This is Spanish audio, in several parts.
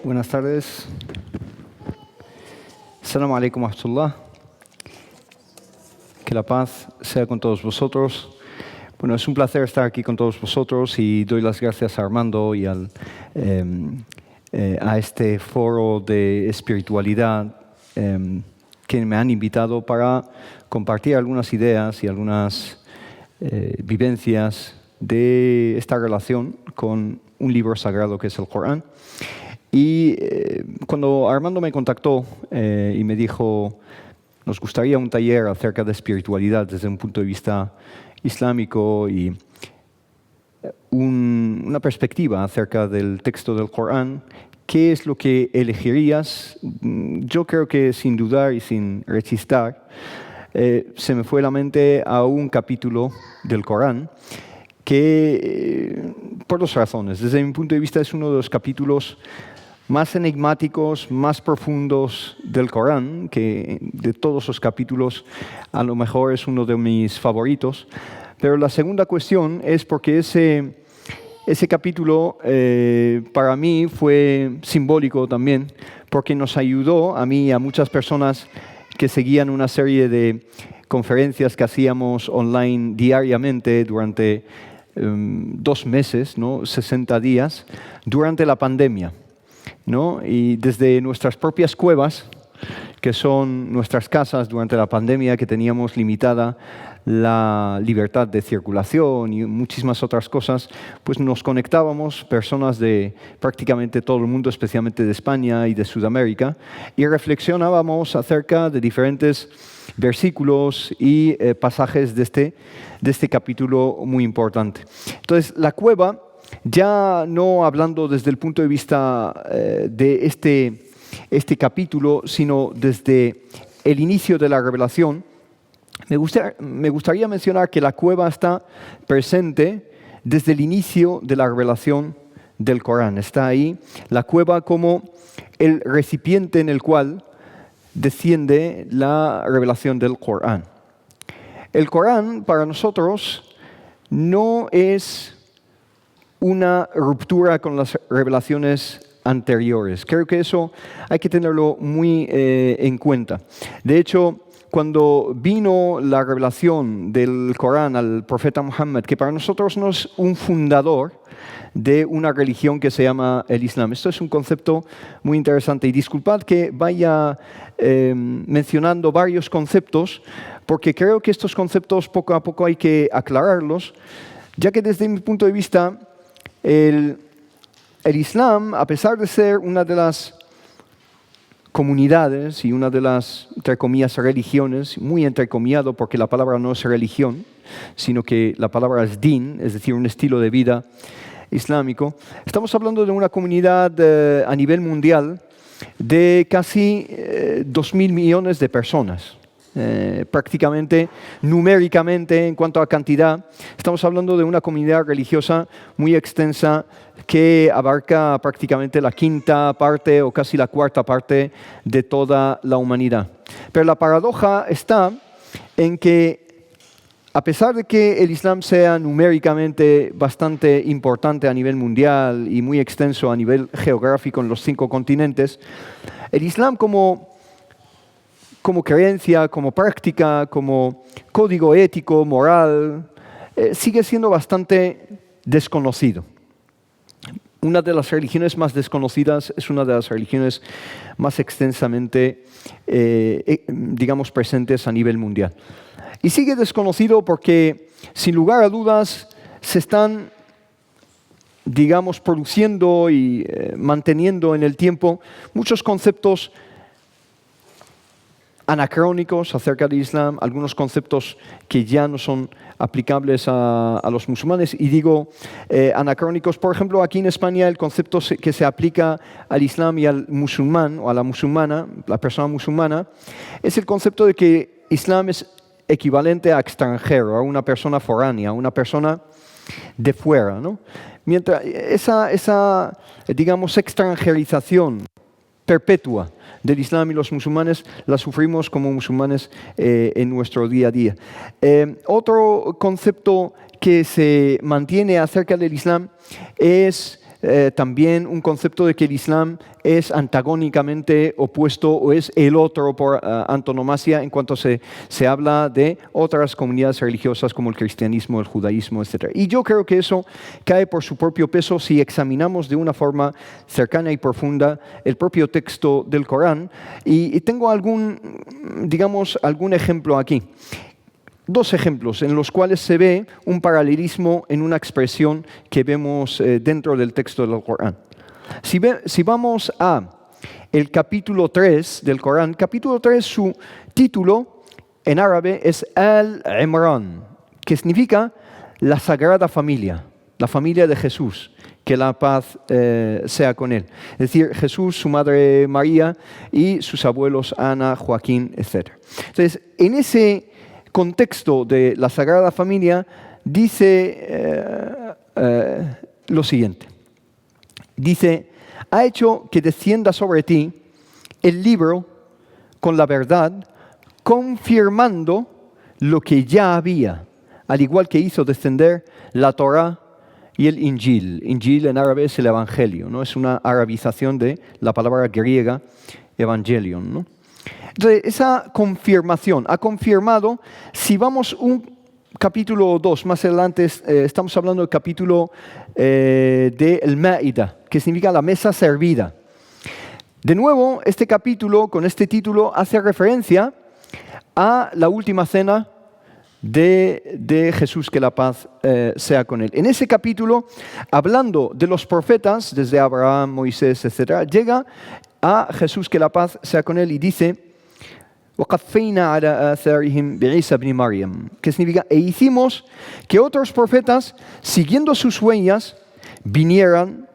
Buenas tardes. Assalamu alaikum wa rahmatullah. Que la paz sea con todos vosotros. Bueno, es un placer estar aquí con todos vosotros y doy las gracias a Armando y a este foro de espiritualidad que me han invitado para compartir algunas ideas y algunas vivencias de esta relación con un libro sagrado que es el Corán. Y cuando Armando me contactó y me dijo, nos gustaría un taller acerca de espiritualidad desde un punto de vista islámico y una perspectiva acerca del texto del Corán, ¿qué es lo que elegirías? Yo creo que sin dudar y sin rechistar, se me fue a la mente a un capítulo del Corán que, por dos razones. Desde mi punto de vista, es uno de los capítulos más enigmáticos, más profundos del Corán, que de todos los capítulos a lo mejor es uno de mis favoritos. Pero la segunda cuestión es porque ese capítulo para mí fue simbólico también, porque nos ayudó a mí y a muchas personas que seguían una serie de conferencias que hacíamos online diariamente durante 2 meses, ¿no? 60 días, durante la pandemia, ¿no? Y desde nuestras propias cuevas, que son nuestras casas durante la pandemia, que teníamos limitada la libertad de circulación y muchísimas otras cosas, pues nos conectábamos personas de prácticamente todo el mundo, especialmente de España y de Sudamérica, y reflexionábamos acerca de diferentes versículos y pasajes de este capítulo muy importante. Entonces, la cueva, ya no hablando desde el punto de vista de este capítulo, sino desde el inicio de la revelación, me gustaría mencionar que la cueva está presente desde el inicio de la revelación del Corán. Está ahí la cueva como el recipiente en el cual desciende la revelación del Corán. El Corán para nosotros no es una ruptura con las revelaciones anteriores. Creo que eso hay que tenerlo muy en cuenta. De hecho, cuando vino la revelación del Corán al profeta Muhammad, que para nosotros no es un fundador de una religión que se llama el Islam. Esto es un concepto muy interesante. Y disculpad que vaya mencionando varios conceptos, porque creo que estos conceptos poco a poco hay que aclararlos, ya que desde mi punto de vista, el Islam, a pesar de ser una de las comunidades y una de las, entre comillas, religiones, muy entrecomillado porque la palabra no es religión, sino que la palabra es din, es decir, un estilo de vida islámico. Estamos hablando de una comunidad a nivel mundial de casi 2.000 millones de personas. Prácticamente, numéricamente, en cuanto a cantidad, estamos hablando de una comunidad religiosa muy extensa que abarca prácticamente la 1/5 parte o casi la 1/4 parte de toda la humanidad. Pero la paradoja está en que, a pesar de que el Islam sea numéricamente bastante importante a nivel mundial y muy extenso a nivel geográfico en los 5 continentes, el Islam como creencia, como práctica, como código ético, moral, sigue siendo bastante desconocido. Una de las religiones más desconocidas es una de las religiones más extensamente, digamos, presentes a nivel mundial. Y sigue desconocido porque, sin lugar a dudas, se están, digamos, produciendo y manteniendo en el tiempo muchos conceptos anacrónicos acerca del Islam, algunos conceptos que ya no son aplicables a los musulmanes. Y digo anacrónicos, por ejemplo, aquí en España el concepto que se aplica al Islam y al musulmán o a la musulmana, la persona musulmana, es el concepto de que Islam es equivalente a extranjero, a una persona foránea, a una persona de fuera, ¿no? Mientras esa digamos, extranjerización perpetua del Islam y los musulmanes la sufrimos como musulmanes en nuestro día a día. Otro concepto que se mantiene acerca del Islam es también un concepto de que el Islam es antagónicamente opuesto o es el otro por antonomasia en cuanto se habla de otras comunidades religiosas como el cristianismo, el judaísmo, etc. Y yo creo que eso cae por su propio peso si examinamos de una forma cercana y profunda el propio texto del Corán. Y tengo algún ejemplo aquí. Dos ejemplos en los cuales se ve un paralelismo en una expresión que vemos dentro del texto del Corán. Si vamos a el capítulo 3 del Corán, capítulo 3, su título en árabe es Al-Imran, que significa la Sagrada Familia, la familia de Jesús, que la paz sea con él. Es decir, Jesús, su madre María y sus abuelos Ana, Joaquín, etc. Entonces, en ese contexto de la Sagrada Familia dice lo siguiente. Dice, ha hecho que descienda sobre ti el libro con la verdad, confirmando lo que ya había, al igual que hizo descender la Torá y el Injil. Injil en árabe es el Evangelio, ¿no? Es una arabización de la palabra griega evangelion, ¿no? Entonces, esa confirmación ha confirmado, si vamos un capítulo 2, más adelante estamos hablando del capítulo de El Ma'idah, que significa la mesa servida. De nuevo, este capítulo con este título hace referencia a la última cena de Jesús, que la paz sea con él. En ese capítulo, hablando de los profetas, desde Abraham, Moisés, etc., llega a Jesús, que la paz sea con él, y dice, وَقَفَّيْنَا عَلَى آثَارِهِمْ بِعِيسَى بْنِ مَرْيَمَ, que significa, e hicimos que otros profetas, siguiendo sus huellas, vinieran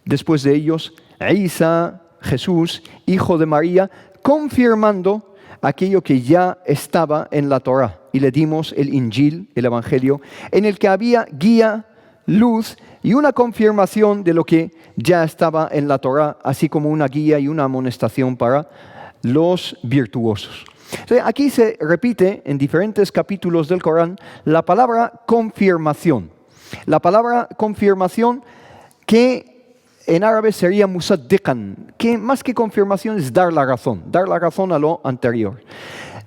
después de ellos, Isa, Jesús, hijo de María, confirmando aquello que ya estaba en la Torá. Y le dimos el Injil, el Evangelio, en el que había guía, luz y una confirmación de lo que ya estaba en la Torá, así como una guía y una amonestación para los virtuosos. Entonces, aquí se repite en diferentes capítulos del Corán la palabra confirmación. La palabra confirmación que en árabe sería musaddiqan, que más que confirmación es dar la razón a lo anterior.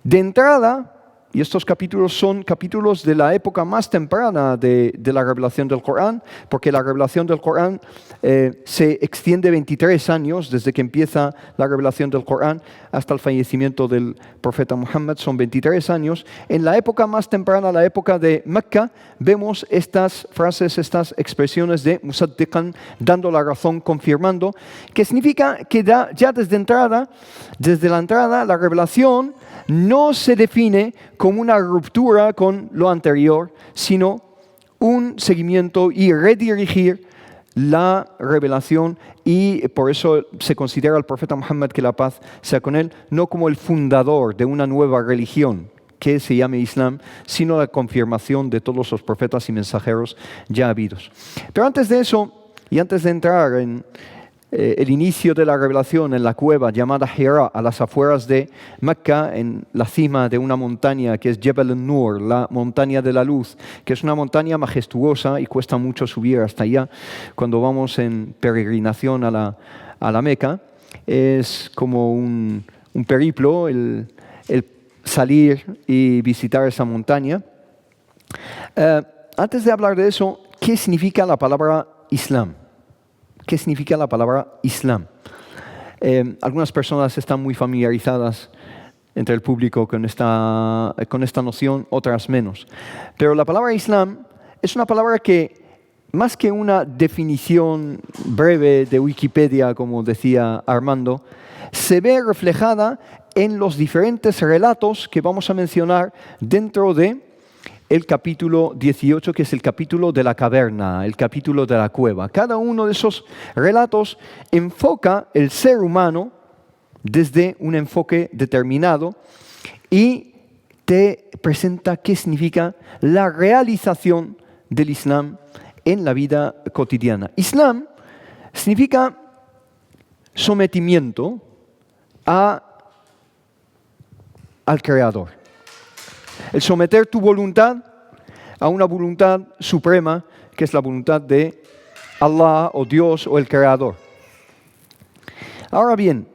De entrada, y estos capítulos son capítulos de la época más temprana de la revelación del Corán, porque la revelación del Corán se extiende 23 años desde que empieza la revelación del Corán hasta el fallecimiento del profeta Muhammad, son 23 años. En la época más temprana, la época de Mecca, vemos estas frases, estas expresiones de musaddiqan, dando la razón, confirmando, que significa que ya desde la entrada, la revelación no se define como una ruptura con lo anterior, sino un seguimiento y redirigir la revelación, y por eso se considera al profeta Muhammad, que la paz sea con él, no como el fundador de una nueva religión que se llame Islam, sino la confirmación de todos los profetas y mensajeros ya habidos. Pero antes de eso, y antes de entrar en el inicio de la revelación en la cueva llamada Hira, a las afueras de Mecca, en la cima de una montaña que es Jebel al-Nur, la montaña de la luz, que es una montaña majestuosa y cuesta mucho subir hasta allá cuando vamos en peregrinación a la Meca. Es como un periplo el salir y visitar esa montaña. Antes de hablar de eso, ¿qué significa la palabra Islam? ¿Qué significa la palabra Islam? Algunas personas están muy familiarizadas entre el público con esta noción, otras menos. Pero la palabra Islam es una palabra que, más que una definición breve de Wikipedia, como decía Armando, se ve reflejada en los diferentes relatos que vamos a mencionar dentro de el capítulo 18, que es el capítulo de la caverna, el capítulo de la cueva. Cada uno de esos relatos enfoca el ser humano desde un enfoque determinado y te presenta qué significa la realización del Islam en la vida cotidiana. Islam significa sometimiento al Creador. El someter tu voluntad a una voluntad suprema, que es la voluntad de Allah o Dios o el Creador. Ahora bien,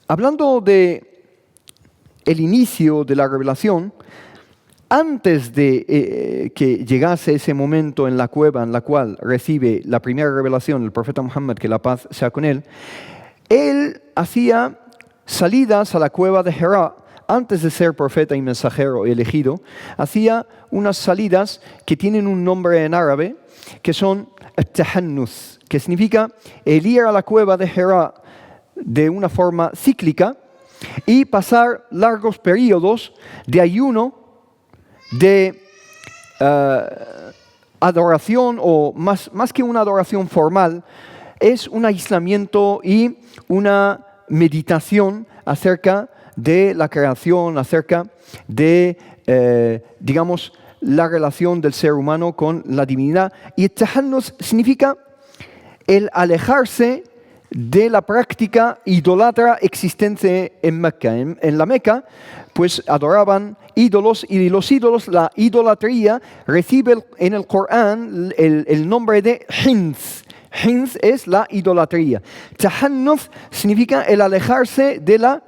hablando de el inicio de la revelación, antes de que llegase ese momento en la cueva en la cual recibe la primera revelación el profeta Muhammad, que la paz sea con él hacía salidas a la cueva de Hira. Antes de ser profeta y mensajero elegido, hacía unas salidas que tienen un nombre en árabe, que son at-tahannus, que significa el ir a la cueva de Hira de una forma cíclica y pasar largos periodos de ayuno, de adoración, o más que una adoración formal, es un aislamiento y una meditación acerca de la creación, acerca de, digamos, la relación del ser humano con la divinidad. Y tahannus significa el alejarse de la práctica idólatra existente en Meca. En la Meca, pues adoraban ídolos, y los ídolos, la idolatría, recibe en el Corán el nombre de Hins. Hins es la idolatría. Tahannuf significa el alejarse de la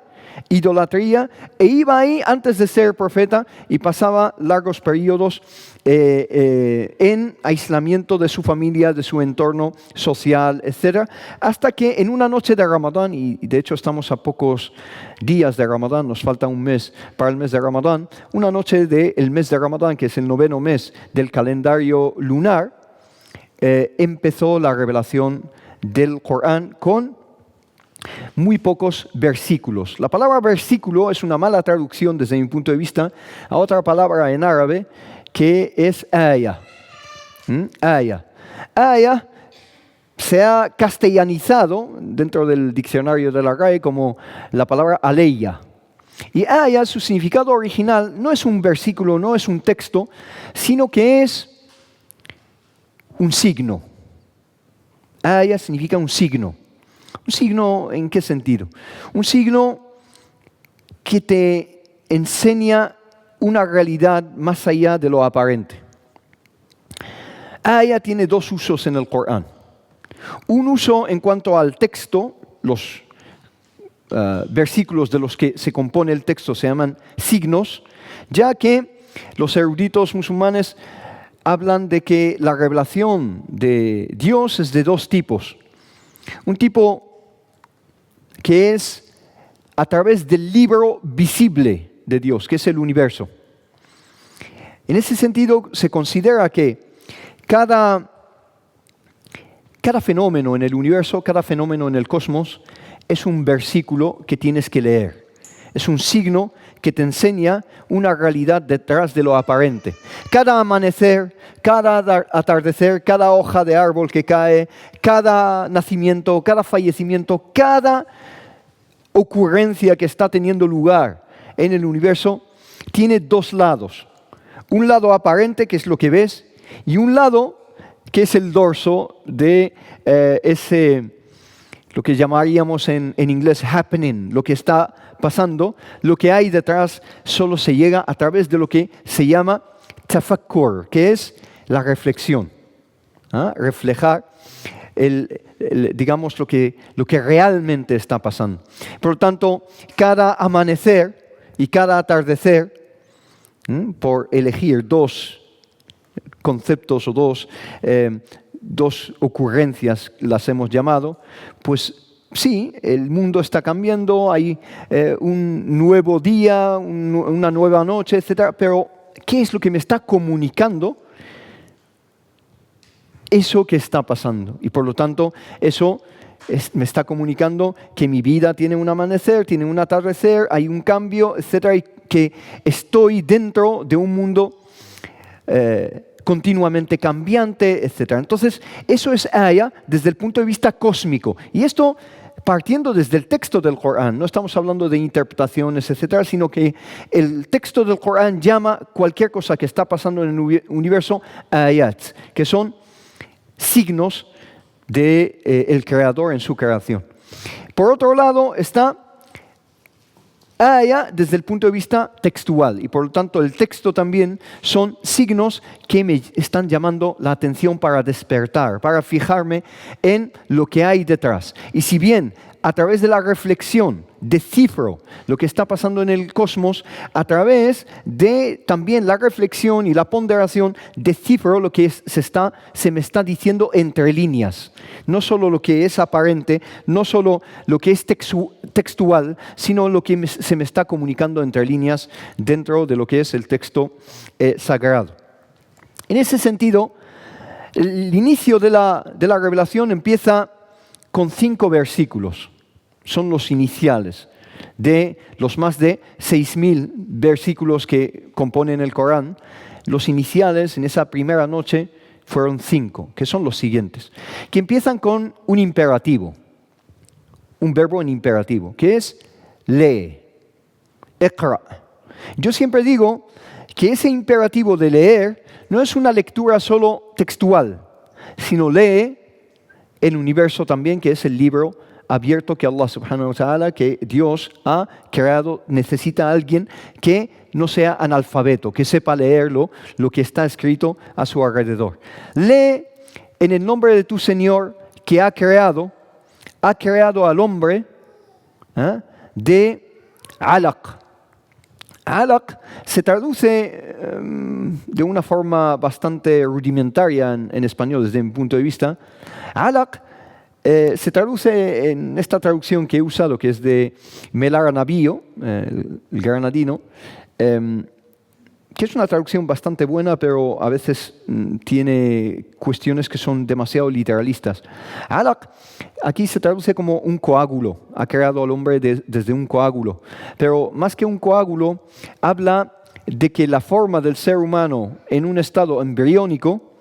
idolatría, e iba ahí antes de ser profeta y pasaba largos periodos en aislamiento de su familia, de su entorno social, etc. Hasta que en una noche de Ramadán, y de hecho estamos a pocos días de Ramadán, nos falta un mes para el mes de Ramadán, una noche del mes de Ramadán, que es el 9º mes del calendario lunar, empezó la revelación del Corán con muy pocos versículos. La palabra versículo es una mala traducción desde mi punto de vista a otra palabra en árabe que es aya. Aya. Aya se ha castellanizado dentro del diccionario de la RAE como la palabra aleya. Y aya, su significado original, no es un versículo, no es un texto, sino que es un signo. Aya significa un signo. ¿Un signo en qué sentido? Un signo que te enseña una realidad más allá de lo aparente. Aya tiene dos usos en el Corán. Un uso en cuanto al texto, los versículos de los que se compone el texto se llaman signos, ya que los eruditos musulmanes hablan de que la revelación de Dios es de dos tipos. Un tipo que es a través del libro visible de Dios, que es el universo. En ese sentido, se considera que cada fenómeno en el universo, cada fenómeno en el cosmos, es un versículo que tienes que leer. Es un signo que te enseña una realidad detrás de lo aparente. Cada amanecer, cada atardecer, cada hoja de árbol que cae, cada nacimiento, cada fallecimiento, cada ocurrencia que está teniendo lugar en el universo, tiene dos lados. Un lado aparente, que es lo que ves, y un lado que es el dorso de lo que llamaríamos en inglés happening, lo que está pasando. Lo que hay detrás solo se llega a través de lo que se llama tafakkur, que es la reflexión. Reflejar digamos lo que realmente está pasando. Por lo tanto, cada amanecer y cada atardecer, por elegir dos conceptos o dos ocurrencias, las hemos llamado, pues sí, el mundo está cambiando, hay un nuevo día, una nueva noche, etc. Pero, ¿qué es lo que me está comunicando eso que está pasando? Y por lo tanto, eso me está comunicando que mi vida tiene un amanecer, tiene un atardecer, hay un cambio, etc. Y que estoy dentro de un mundo continuamente cambiante, etc. Entonces, eso es aya desde el punto de vista cósmico. Y esto partiendo desde el texto del Corán. No estamos hablando de interpretaciones, etc., sino que el texto del Corán llama cualquier cosa que está pasando en el universo ayat, que son signos del Creador en su creación. Por otro lado está Aya desde el punto de vista textual, y por lo tanto el texto también son signos que me están llamando la atención para despertar, para fijarme en lo que hay detrás. Y si bien a través de la reflexión descifro lo que está pasando en el cosmos, a través de también la reflexión y la ponderación descifro lo que se me está diciendo entre líneas. No solo lo que es aparente, no solo lo que es textual, sino lo que se me está comunicando entre líneas dentro de lo que es el texto sagrado. En ese sentido, el inicio de la revelación empieza con 5 versículos. Son los iniciales de los más de 6.000 versículos que componen el Corán. Los iniciales en esa primera noche fueron 5, que son los siguientes, que empiezan con un imperativo, un verbo en imperativo, que es lee, iqra. Yo siempre digo que ese imperativo de leer no es una lectura solo textual, sino lee el universo también, que es el libro abierto que Allah subhanahu wa ta'ala, que Dios ha creado, necesita a alguien que no sea analfabeto, que sepa leerlo, lo que está escrito a su alrededor. Lee en el nombre de tu Señor que ha creado al hombre de alaq. Alaq se traduce de una forma bastante rudimentaria en español desde mi punto de vista. Alaq se traduce en esta traducción que he usado, que es de Melara Navío, el granadino, que es una traducción bastante buena, pero a veces tiene cuestiones que son demasiado literalistas. Alaq aquí se traduce como un coágulo, ha creado al hombre desde un coágulo, pero más que un coágulo, habla de que la forma del ser humano en un estado embriónico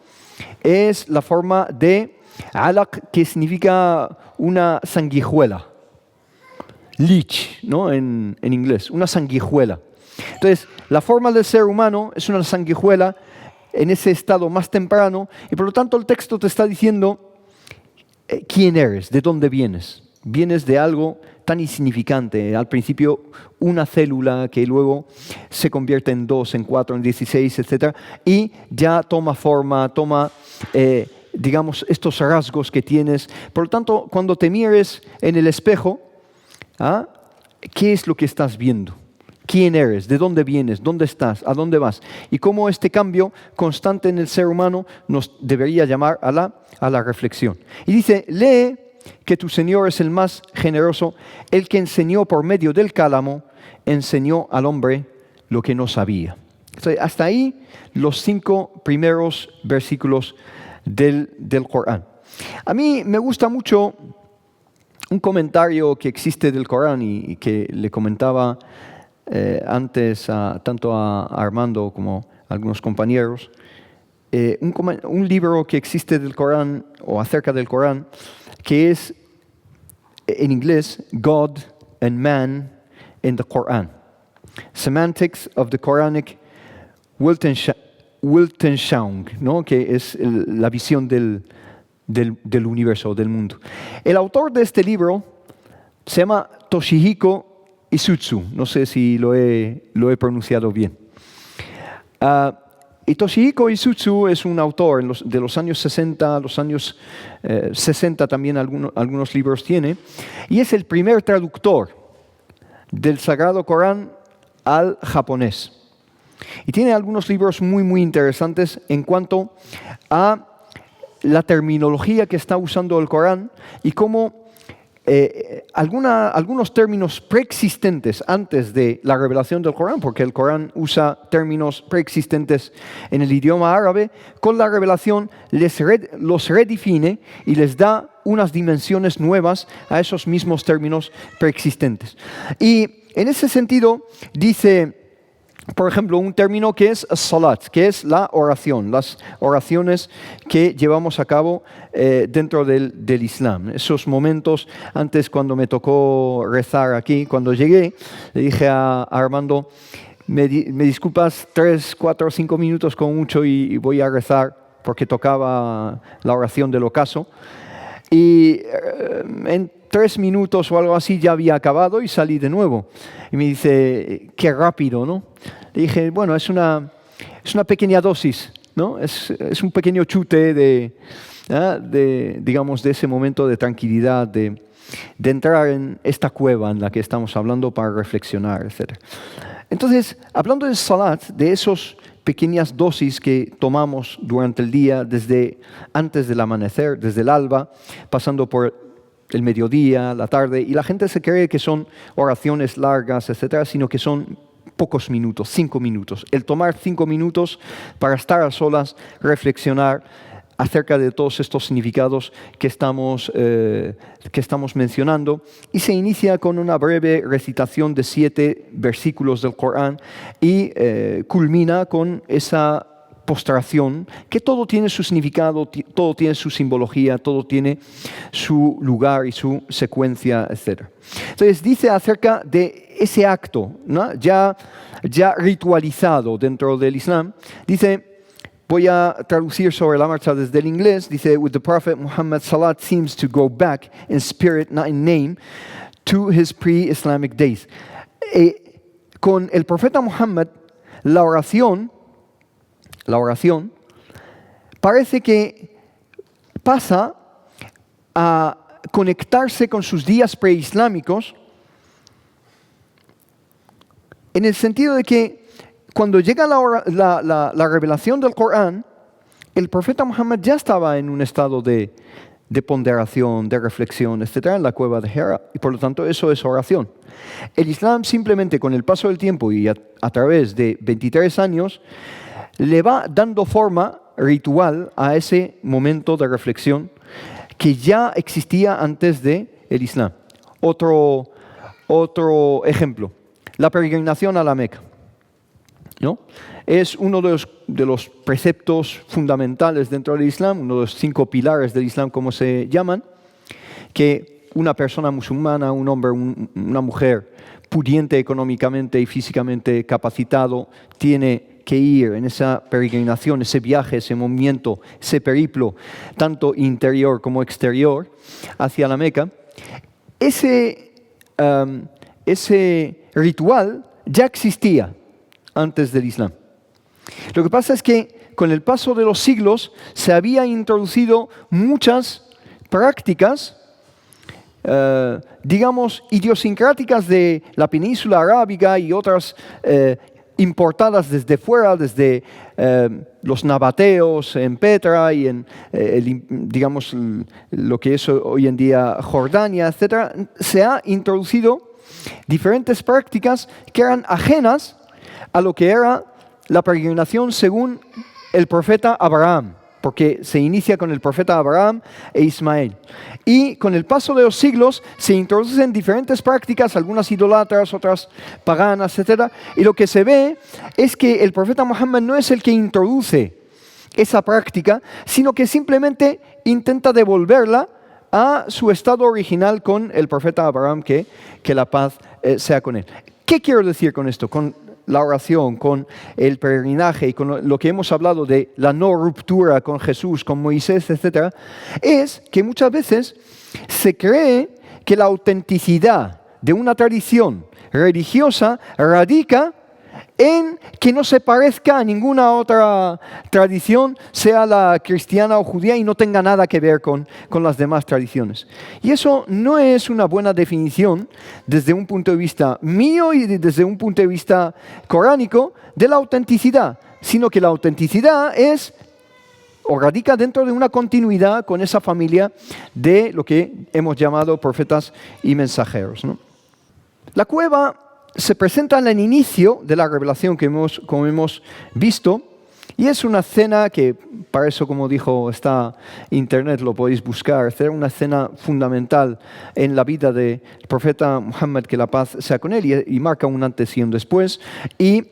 es la forma de alaq, que significa una sanguijuela. Leech, ¿no? En inglés, una sanguijuela. Entonces, la forma del ser humano es una sanguijuela en ese estado más temprano, y por lo tanto el texto te está diciendo quién eres, de dónde vienes. Vienes de algo tan insignificante, al principio una célula que luego se convierte en 2, en 4, en 16, etc. Y ya toma forma, toma digamos, estos rasgos que tienes. Por lo tanto, cuando te mires en el espejo, ¿qué es lo que estás viendo? ¿Quién eres? ¿De dónde vienes? ¿Dónde estás? ¿A dónde vas? Y cómo este cambio constante en el ser humano nos debería llamar a la reflexión. Y dice, lee que tu Señor es el más generoso, el que enseñó por medio del cálamo, enseñó al hombre lo que no sabía. Entonces, hasta ahí los 5 primeros versículos del Corán. A mí me gusta mucho un comentario que existe del Corán y que le comentaba antes tanto a Armando como a algunos compañeros. Un libro que existe del Corán o acerca del Corán, que es en inglés God and Man in the Quran. Semantics of the Quranic Weltanschauung, ¿no? Que es la visión del universo, del mundo. El autor de este libro se llama Toshihiko Isutsu, no sé si lo he pronunciado bien. Y Toshihiko Isutsu es un autor de los años 60, los años 60 también algunos libros tiene, y es el primer traductor del Sagrado Corán al japonés. Y tiene algunos libros muy, muy interesantes en cuanto a la terminología que está usando el Corán y cómo algunos términos preexistentes antes de la revelación del Corán, porque el Corán usa términos preexistentes en el idioma árabe, con la revelación los redefine y les da unas dimensiones nuevas a esos mismos términos preexistentes. Y en ese sentido dice, por ejemplo, un término que es salat, que es la oración, las oraciones que llevamos a cabo dentro del Islam. Esos momentos, antes cuando me tocó rezar aquí, cuando llegué, le dije a Armando, me disculpas 3, 4, 5 minutos con mucho y voy a rezar, porque tocaba la oración del ocaso. Y 3 minutos o algo así ya había acabado y salí de nuevo. Y me dice, qué rápido, ¿no? Le dije, bueno, es una pequeña dosis, ¿no? Es un pequeño chute digamos, de ese momento de tranquilidad, de entrar en esta cueva en la que estamos hablando para reflexionar, etc. Entonces, hablando del salat, de esas pequeñas dosis que tomamos durante el día, desde antes del amanecer, desde el alba, pasando por el mediodía, la tarde, y la gente se cree que son oraciones largas, etc., sino que son pocos minutos, 5 minutos. El tomar 5 minutos para estar a solas, reflexionar acerca de todos estos significados que estamos mencionando, y se inicia con una breve recitación de 7 versículos del Corán y culmina con esa postración, que todo tiene su significado, todo tiene su simbología, todo tiene su lugar y su secuencia, etc. Entonces dice acerca de ese acto, ¿no? ya ritualizado dentro del Islam, dice, voy a traducir sobre la marcha desde el inglés, dice, with the Prophet Muhammad, salat seems to go back in spirit, not in name, to his pre-Islamic days. Con el profeta Muhammad, la oración parece que pasa a conectarse con sus días preislámicos, en el sentido de que cuando llega la revelación del Corán, el profeta Muhammad ya estaba en un estado de ponderación, de reflexión, etc., en la cueva de Hira, y por lo tanto eso es oración. El Islam simplemente con el paso del tiempo y a través de 23 años le va dando forma ritual a ese momento de reflexión que ya existía antes del Islam. Otro ejemplo, la peregrinación a la Meca, ¿no? Es uno de los preceptos fundamentales dentro del Islam, uno de los 5 pilares del Islam, como se llaman, que una persona musulmana, un hombre, una mujer pudiente económicamente y físicamente capacitado, tiene que ir en esa peregrinación, ese viaje, ese movimiento, ese periplo, tanto interior como exterior, hacia la Meca. Ese ritual ya existía antes del Islam. Lo que pasa es que con el paso de los siglos se había introducido muchas prácticas, digamos, idiosincráticas de la península arábiga y otras importadas desde fuera, desde los nabateos en Petra y en, digamos, lo que es hoy en día Jordania, etc., se ha introducido diferentes prácticas que eran ajenas a lo que era la peregrinación según el profeta Abraham, porque se inicia con el profeta Abraham e Ismael. Y con el paso de los siglos se introducen diferentes prácticas, algunas idólatras, otras paganas, etc. Y lo que se ve es que el profeta Muhammad no es el que introduce esa práctica, sino que simplemente intenta devolverla a su estado original con el profeta Abraham, que la paz sea con él. ¿Qué quiero decir con esto? Con la oración, con el peregrinaje y con lo que hemos hablado de la no ruptura con Jesús, con Moisés, etc., es que muchas veces se cree que la autenticidad de una tradición religiosa radica en que no se parezca a ninguna otra tradición, sea la cristiana o judía, y no tenga nada que ver con las demás tradiciones. Y eso no es una buena definición desde un punto de vista mío y desde un punto de vista coránico de la autenticidad, sino que la autenticidad es o radica dentro de una continuidad con esa familia de lo que hemos llamado profetas y mensajeros, ¿no? La cueva se presenta en el inicio de la revelación como hemos visto, y es una escena que, para eso, como dijo, está internet, lo podéis buscar, es una escena fundamental en la vida del profeta Muhammad, que la paz sea con él, y marca un antes y un después, y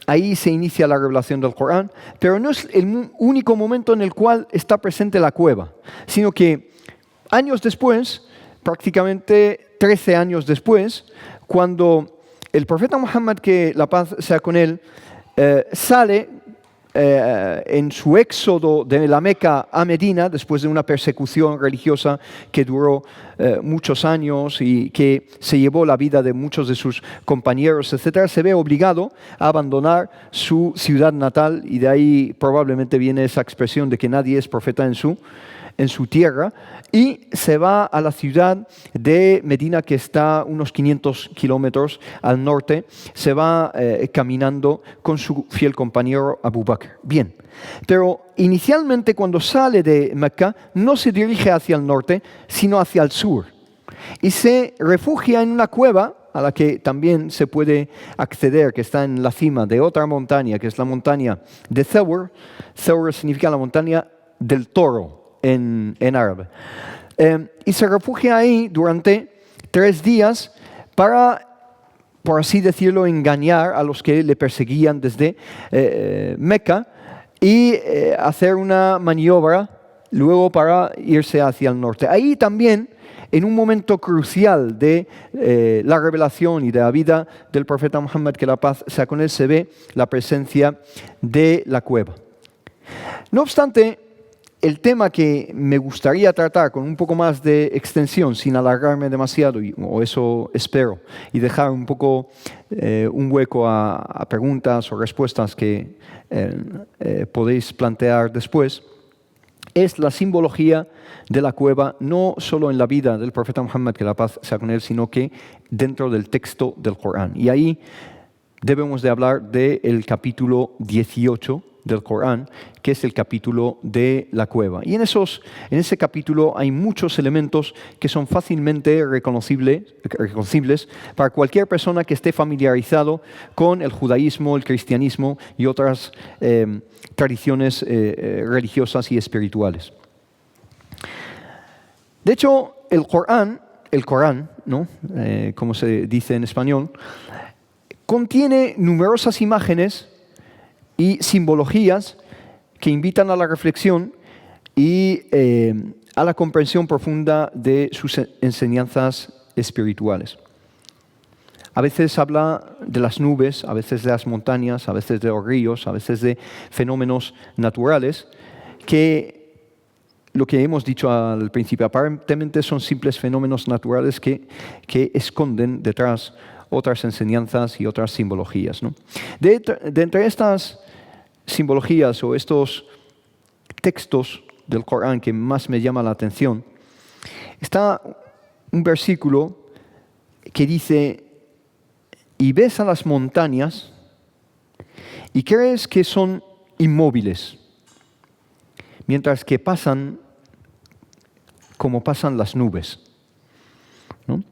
ahí se inicia la revelación del Corán, pero no es el único momento en el cual está presente la cueva, sino que años después, prácticamente 13 años después, cuando el profeta Muhammad, que la paz sea con él, sale en su éxodo de la Meca a Medina, después de una persecución religiosa que duró muchos años y que se llevó la vida de muchos de sus compañeros, etcétera, se ve obligado a abandonar su ciudad natal, y de ahí probablemente viene esa expresión de que nadie es profeta en su tierra, y se va a la ciudad de Medina, que está unos 500 kilómetros al norte. Se va caminando con su fiel compañero Abu Bakr. Bien, pero inicialmente cuando sale de Mecca no se dirige hacia el norte, sino hacia el sur, y se refugia en una cueva a la que también se puede acceder, que está en la cima de otra montaña, que es la montaña de Thawr. Thawr significa la montaña del toro en árabe. Y se refugia ahí durante 3 días para, por así decirlo, engañar a los que le perseguían desde Meca y hacer una maniobra luego para irse hacia el norte. Ahí también, en un momento crucial de la revelación y de la vida del profeta Muhammad, que la paz sea con él, se ve la presencia de la cueva. No obstante, el tema que me gustaría tratar con un poco más de extensión, sin alargarme demasiado, o eso espero, y dejar un poco un hueco a preguntas o respuestas que podéis plantear después, es la simbología de la cueva, no solo en la vida del profeta Muhammad, que la paz sea con él, sino que dentro del texto del Corán. Y ahí debemos de hablar del capítulo 18 del Corán, que es el capítulo de la cueva. Y en ese capítulo hay muchos elementos que son fácilmente reconocibles para cualquier persona que esté familiarizado con el judaísmo, el cristianismo y otras tradiciones religiosas y espirituales. De hecho, el Corán, ¿no? Como se dice en español, contiene numerosas imágenes y simbologías que invitan a la reflexión y a la comprensión profunda de sus enseñanzas espirituales. A veces habla de las nubes, a veces de las montañas, a veces de los ríos, a veces de fenómenos naturales, que lo que hemos dicho al principio, aparentemente son simples fenómenos naturales que esconden detrás otras enseñanzas y otras simbologías, ¿no? De entre estas simbologías o estos textos del Corán que más me llama la atención, está un versículo que dice: y ves a las montañas y crees que son inmóviles, mientras que pasan como pasan las nubes, ¿no?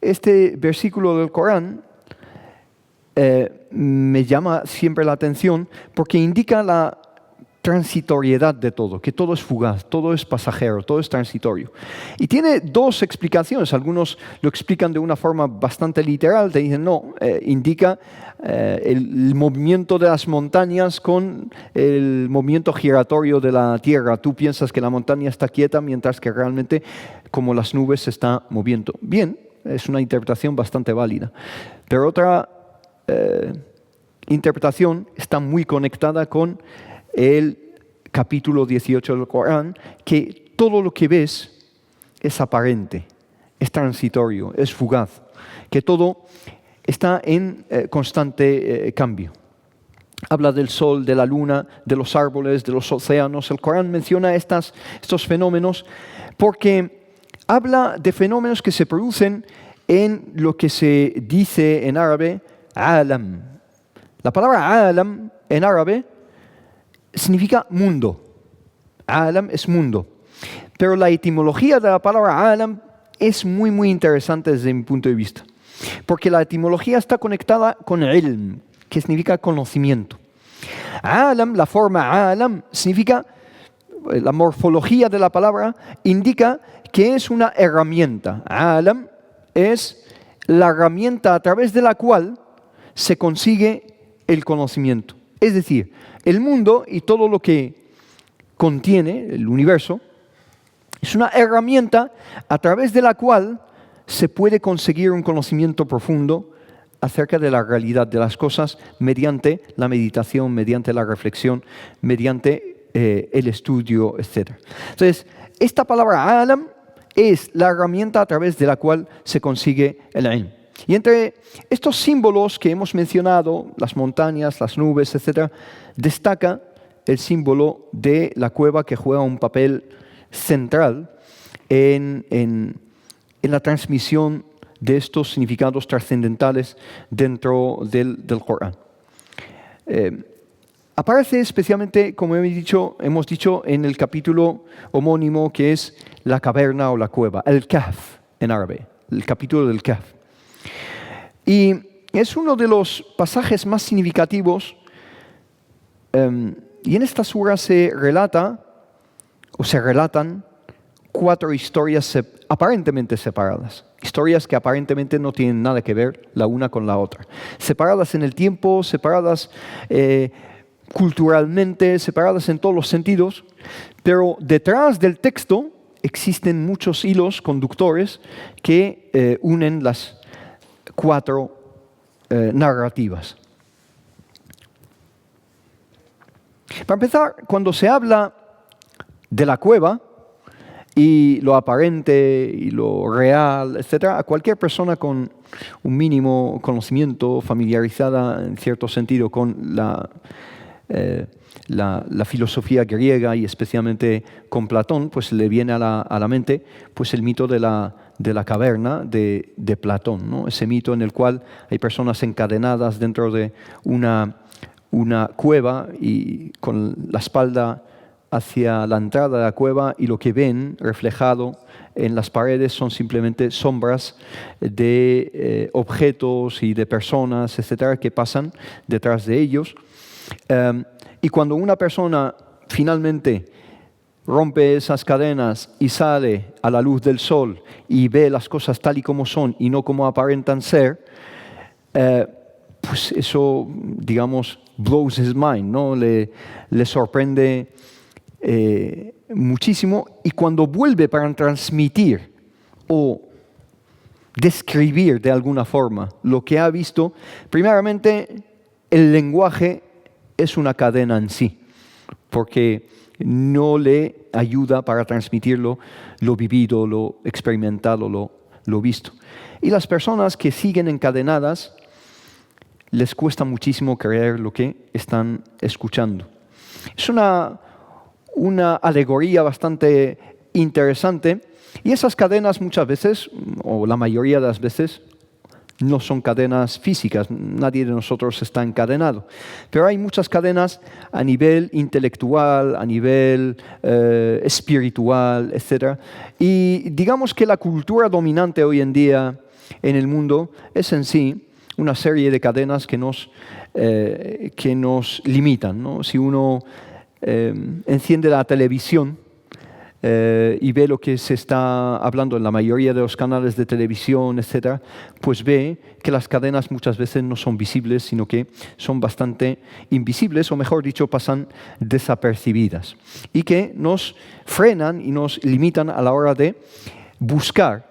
Este versículo del Corán me llama siempre la atención porque indica la transitoriedad de todo, que todo es fugaz, todo es pasajero, todo es transitorio. Y tiene 2 explicaciones. Algunos lo explican de una forma bastante literal, te dicen, no, indica el movimiento de las montañas con el movimiento giratorio de la tierra. Tú piensas que la montaña está quieta, mientras que realmente, como las nubes, se está moviendo. Bien, es una interpretación bastante válida. Pero otra interpretación está muy conectada con el capítulo 18 del Corán, que todo lo que ves es aparente, es transitorio, es fugaz, que todo está en constante cambio. Habla del sol, de la luna, de los árboles, de los océanos. El Corán menciona estos fenómenos porque habla de fenómenos que se producen en lo que se dice en árabe alam. La palabra alam en árabe significa mundo. Alam es mundo. Pero la etimología de la palabra alam es muy, muy interesante desde mi punto de vista. Porque la etimología está conectada con ilm, que significa conocimiento. Alam, la forma alam, significa, la morfología de la palabra indica que es una herramienta. Alam es la herramienta a través de la cual se consigue el conocimiento. Es decir, el mundo y todo lo que contiene, el universo, es una herramienta a través de la cual se puede conseguir un conocimiento profundo acerca de la realidad de las cosas mediante la meditación, mediante la reflexión, mediante el estudio, etc. Entonces, esta palabra alam es la herramienta a través de la cual se consigue el ilm. Y entre estos símbolos que hemos mencionado, las montañas, las nubes, etc., destaca el símbolo de la cueva, que juega un papel central en la transmisión de estos significados trascendentales dentro del Corán. Aparece especialmente, como hemos dicho, en el capítulo homónimo, que es la caverna o la cueva, el Kahf en árabe, el capítulo del Kahf. Y es uno de los pasajes más significativos, y en esta sura se relatan 4 historias aparentemente separadas. Historias que aparentemente no tienen nada que ver la una con la otra. Separadas en el tiempo, separadas culturalmente, separadas en todos los sentidos, pero detrás del texto existen muchos hilos conductores que unen las 4 narrativas. Para empezar, cuando se habla de la cueva y lo aparente y lo real, etc., a cualquier persona con un mínimo conocimiento, familiarizada en cierto sentido con la filosofía griega y especialmente con Platón, pues le viene a la mente pues el mito de la caverna de Platón, ¿no? Ese mito en el cual hay personas encadenadas dentro de una cueva y con la espalda hacia la entrada de la cueva, y lo que ven reflejado en las paredes son simplemente sombras de objetos y de personas, etcétera, que pasan detrás de ellos. Y cuando una persona finalmente rompe esas cadenas y sale a la luz del sol y ve las cosas tal y como son y no como aparentan ser, pues eso, digamos, blows his mind, ¿no? Le sorprende muchísimo, y cuando vuelve para transmitir o describir de alguna forma lo que ha visto, primeramente el lenguaje es una cadena en sí, porque no le ayuda para transmitirlo lo vivido, lo experimentado, lo visto. Y las personas que siguen encadenadas les cuesta muchísimo creer lo que están escuchando. Es una alegoría bastante interesante, y esas cadenas muchas veces, o la mayoría de las veces, no son cadenas físicas, nadie de nosotros está encadenado, pero hay muchas cadenas a nivel intelectual, a nivel espiritual, etc. Y digamos que la cultura dominante hoy en día en el mundo es en sí una serie de cadenas que nos limitan, ¿no? Si uno enciende la televisión y ve lo que se está hablando en la mayoría de los canales de televisión, etc., pues ve que las cadenas muchas veces no son visibles, sino que son bastante invisibles, o mejor dicho, pasan desapercibidas, y que nos frenan y nos limitan a la hora de buscar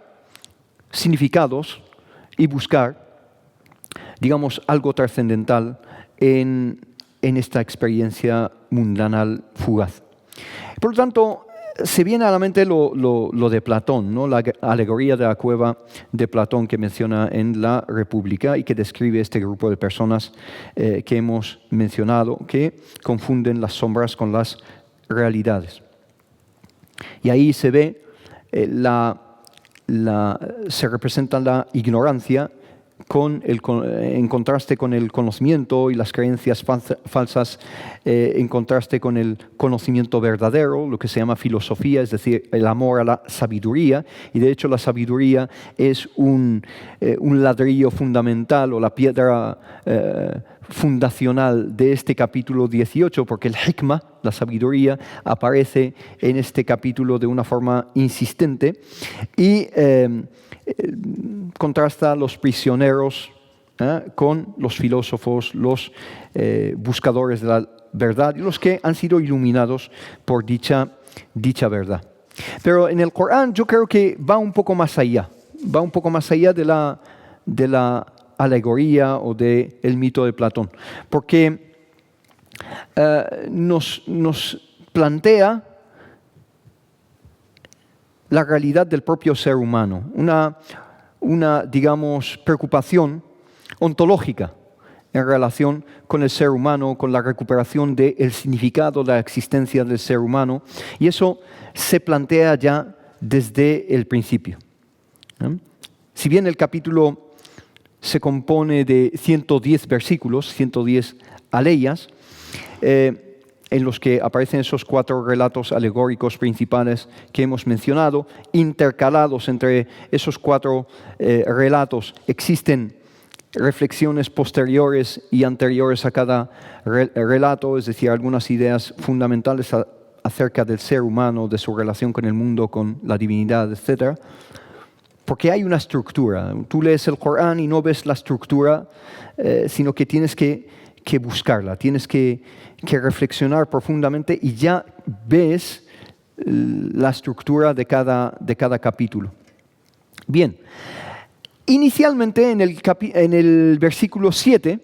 significados y buscar, digamos, algo trascendental en esta experiencia mundanal fugaz. Por lo tanto, se viene a la mente lo de Platón, ¿no? La alegoría de la cueva de Platón que menciona en la República y que describe este grupo de personas que hemos mencionado, que confunden las sombras con las realidades. Y ahí se ve, se representa la ignorancia en contraste con el conocimiento, y las creencias falsas en contraste con el conocimiento verdadero, lo que se llama filosofía, es decir, el amor a la sabiduría. Y de hecho la sabiduría es un ladrillo fundamental, o la piedra fundacional de este capítulo 18, porque el hikmah, la sabiduría, aparece en este capítulo de una forma insistente y contrasta a los prisioneros con los filósofos, los buscadores de la verdad y los que han sido iluminados por dicha verdad. Pero en el Corán yo creo que va un poco más allá, de la alegoría o del mito de Platón, porque nos plantea la realidad del propio ser humano, una, digamos, preocupación ontológica en relación con el ser humano, con la recuperación del significado de la existencia del ser humano, y eso se plantea ya desde el principio. Si bien el capítulo se compone de 110 versículos, 110 aleyas, en los que aparecen esos 4 relatos alegóricos principales que hemos mencionado, intercalados entre esos 4 relatos existen reflexiones posteriores y anteriores a cada relato, es decir, algunas ideas fundamentales acerca del ser humano, de su relación con el mundo, con la divinidad, etc. Porque hay una estructura. Tú lees el Corán y no ves la estructura, sino que tienes que buscarla, tienes que reflexionar profundamente y ya ves la estructura de cada capítulo. Bien, inicialmente en el versículo 7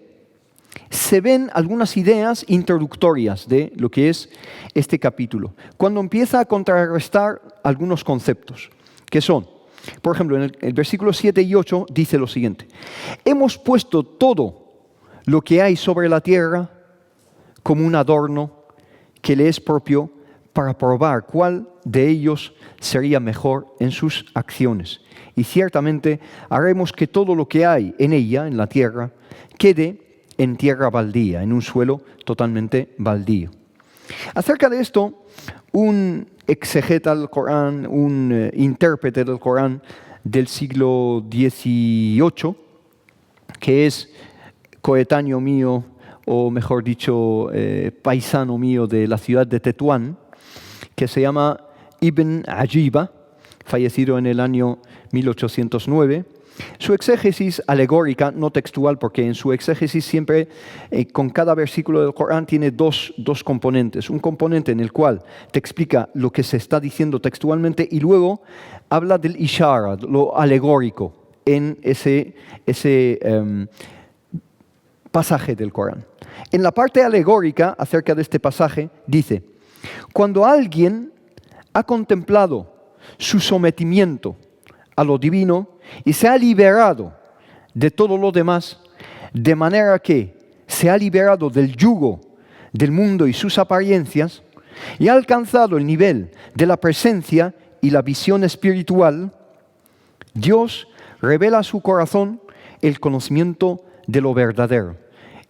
se ven algunas ideas introductorias de lo que es este capítulo, cuando empieza a contrarrestar algunos conceptos, que son, por ejemplo, en el versículo 7 y 8 dice lo siguiente: hemos puesto todo lo que hay sobre la tierra como un adorno que le es propio para probar cuál de ellos sería mejor en sus acciones. Y ciertamente haremos que todo lo que hay en ella, en la tierra, quede en tierra baldía, en un suelo totalmente baldío. Acerca de esto, un exegeta del Corán, un intérprete del Corán del siglo XVIII, que es coetáneo mío, o mejor dicho, paisano mío de la ciudad de Tetuán, que se llama Ibn Ajiba, fallecido en el año 1809. Su exégesis alegórica, no textual, porque en su exégesis siempre, con cada versículo del Corán, tiene dos componentes. Un componente en el cual te explica lo que se está diciendo textualmente y luego habla del ishara, lo alegórico, en ese pasaje del Corán. En la parte alegórica acerca de este pasaje dice: cuando alguien ha contemplado su sometimiento a lo divino y se ha liberado de todo lo demás, de manera que se ha liberado del yugo del mundo y sus apariencias, y ha alcanzado el nivel de la presencia y la visión espiritual, Dios revela a su corazón el conocimiento de lo verdadero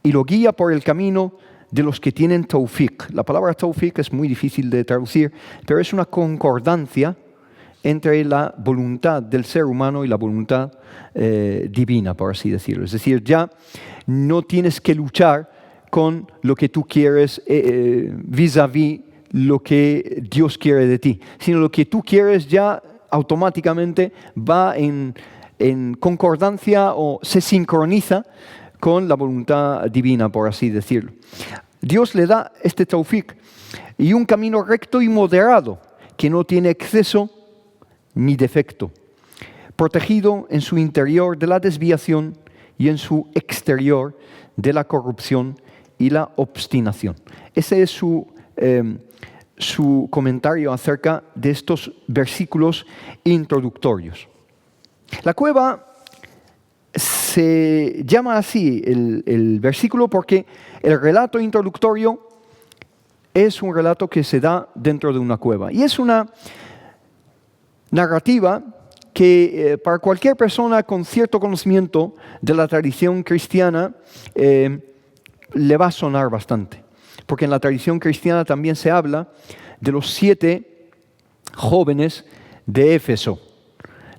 y lo guía por el camino de los que tienen tawfiq. La palabra tawfiq es muy difícil de traducir, pero es una concordancia entre la voluntad del ser humano y la voluntad divina, por así decirlo. Es decir, ya no tienes que luchar con lo que tú quieres vis-à-vis lo que Dios quiere de ti, sino lo que tú quieres ya automáticamente va en concordancia o se sincroniza con la voluntad divina, por así decirlo. Dios le da este tawfiq y un camino recto y moderado que no tiene exceso ni defecto, protegido en su interior de la desviación y en su exterior de la corrupción y la obstinación. Ese es su comentario acerca de estos versículos introductorios. La cueva se llama así el versículo porque el relato introductorio es un relato que se da dentro de una cueva. Y es una narrativa que para cualquier persona con cierto conocimiento de la tradición cristiana le va a sonar bastante. Porque en la tradición cristiana también se habla de los 7 jóvenes de Éfeso.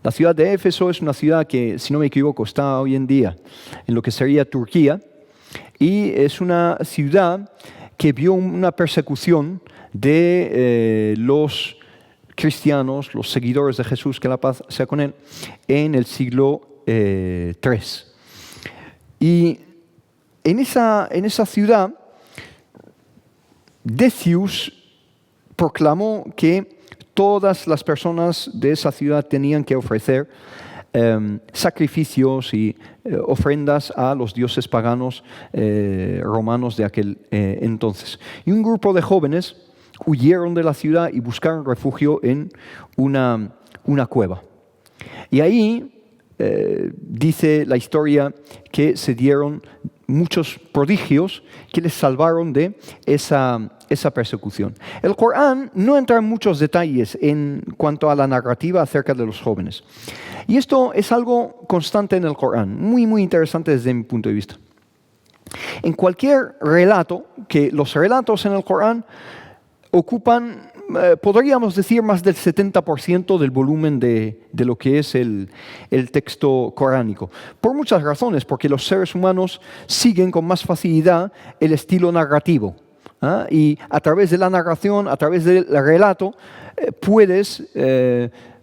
La ciudad de Éfeso es una ciudad que, si no me equivoco, está hoy en día en lo que sería Turquía, y es una ciudad que vio una persecución de los cristianos, los seguidores de Jesús, que la paz sea con él, en el siglo III. Y en esa ciudad, Decius proclamó que todas las personas de esa ciudad tenían que ofrecer sacrificios y ofrendas a los dioses paganos romanos de aquel entonces. Y un grupo de jóvenes huyeron de la ciudad y buscaron refugio en una cueva. Y ahí dice la historia que se dieron muchos prodigios que les salvaron de esa persecución. El Corán no entra en muchos detalles en cuanto a la narrativa acerca de los jóvenes. Y esto es algo constante en el Corán, muy, muy interesante desde mi punto de vista. En cualquier relato, que los relatos en el Corán ocupan, podríamos decir, más del 70% del volumen de lo que es el texto coránico. Por muchas razones, porque los seres humanos siguen con más facilidad el estilo narrativo. Y a través de la narración, a través del relato, puedes,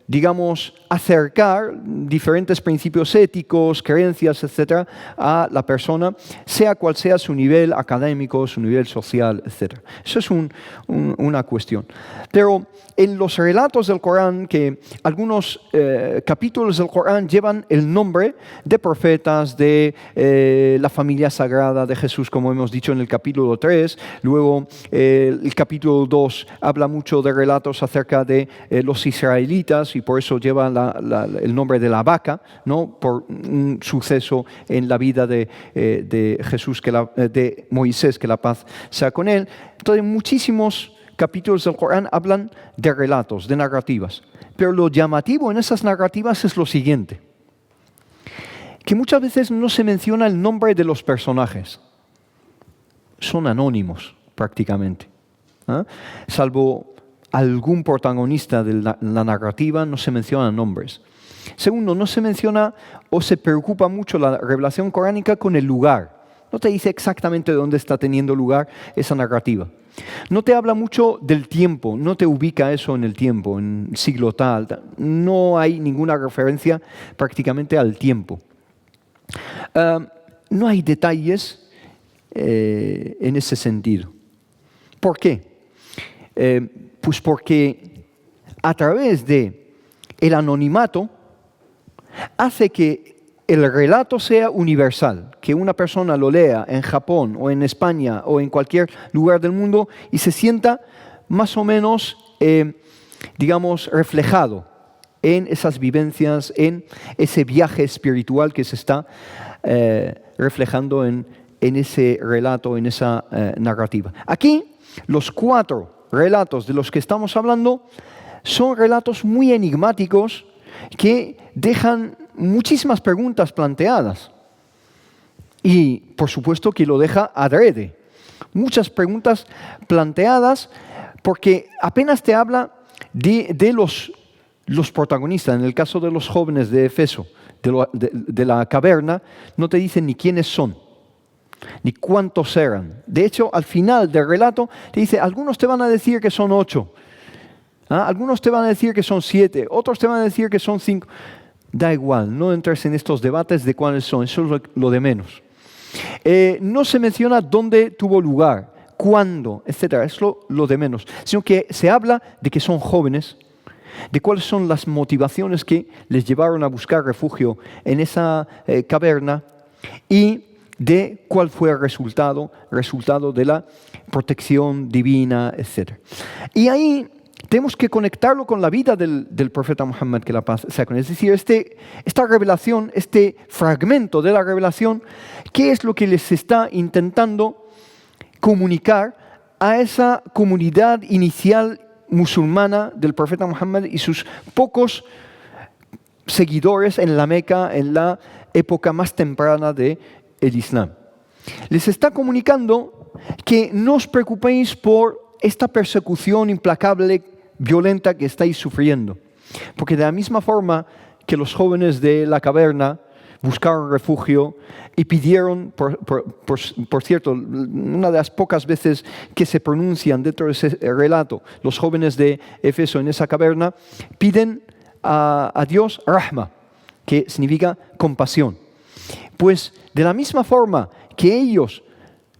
digamos, acercar diferentes principios éticos, creencias, etcétera, a la persona, sea cual sea su nivel académico, su nivel social, etcétera. Eso es una cuestión. Pero en los relatos del Corán, que algunos capítulos del Corán llevan el nombre de profetas, de la familia sagrada de Jesús, como hemos dicho en el capítulo 3. Luego el capítulo 2 habla mucho de relatos acerca de los israelitas y por eso lleva el nombre de la vaca, ¿no? Por un suceso en la vida de Jesús, de Moisés, que la paz sea con él. Entonces muchísimos capítulos del Corán hablan de relatos, de narrativas. Pero lo llamativo en esas narrativas es lo siguiente, que muchas veces no se menciona el nombre de los personajes. Son anónimos prácticamente. Salvo algún protagonista de la narrativa, no se mencionan nombres. Segundo, no se menciona o se preocupa mucho la revelación coránica con el lugar. No te dice exactamente dónde está teniendo lugar esa narrativa. No te habla mucho del tiempo, no te ubica eso en el tiempo, en siglo tal. No hay ninguna referencia prácticamente al tiempo. No hay detalles en ese sentido. ¿Por qué? Pues porque a través de el anonimato hace que el relato sea universal, que una persona lo lea en Japón o en España o en cualquier lugar del mundo y se sienta más o menos, digamos, reflejado en esas vivencias, en ese viaje espiritual que se está reflejando en ese relato, en esa narrativa. Aquí, los 4 relatos de los que estamos hablando son relatos muy enigmáticos que dejan muchísimas preguntas planteadas. Y, por supuesto, que lo deja adrede. Muchas preguntas planteadas porque apenas te habla de los protagonistas. En el caso de los jóvenes de Éfeso, de la caverna, no te dicen ni quiénes son, ni cuántos eran. De hecho, al final del relato te dice, algunos te van a decir que son 8, algunos te van a decir que son 7, otros te van a decir que son 5. Da igual, no entres en estos debates de cuáles son, eso es lo de menos. No se menciona dónde tuvo lugar, cuándo, etcétera, es lo de menos, sino que se habla de que son jóvenes, de cuáles son las motivaciones que les llevaron a buscar refugio en esa caverna y de cuál fue el resultado de la protección divina, etc. Y ahí tenemos que conectarlo con la vida del profeta Muhammad, que la paz sea con él. Es decir, esta revelación, este fragmento de la revelación, ¿qué es lo que les está intentando comunicar a esa comunidad inicial musulmana del profeta Muhammad y sus pocos seguidores en la Meca en la época más temprana del Islam? Les está comunicando que no os preocupéis por esta persecución implacable, violenta que estáis sufriendo. Porque de la misma forma que los jóvenes de la caverna buscaron refugio y pidieron, por cierto, una de las pocas veces que se pronuncian dentro de ese relato, los jóvenes de Éfeso en esa caverna, piden a Dios Rahma, que significa compasión. Pues de la misma forma que ellos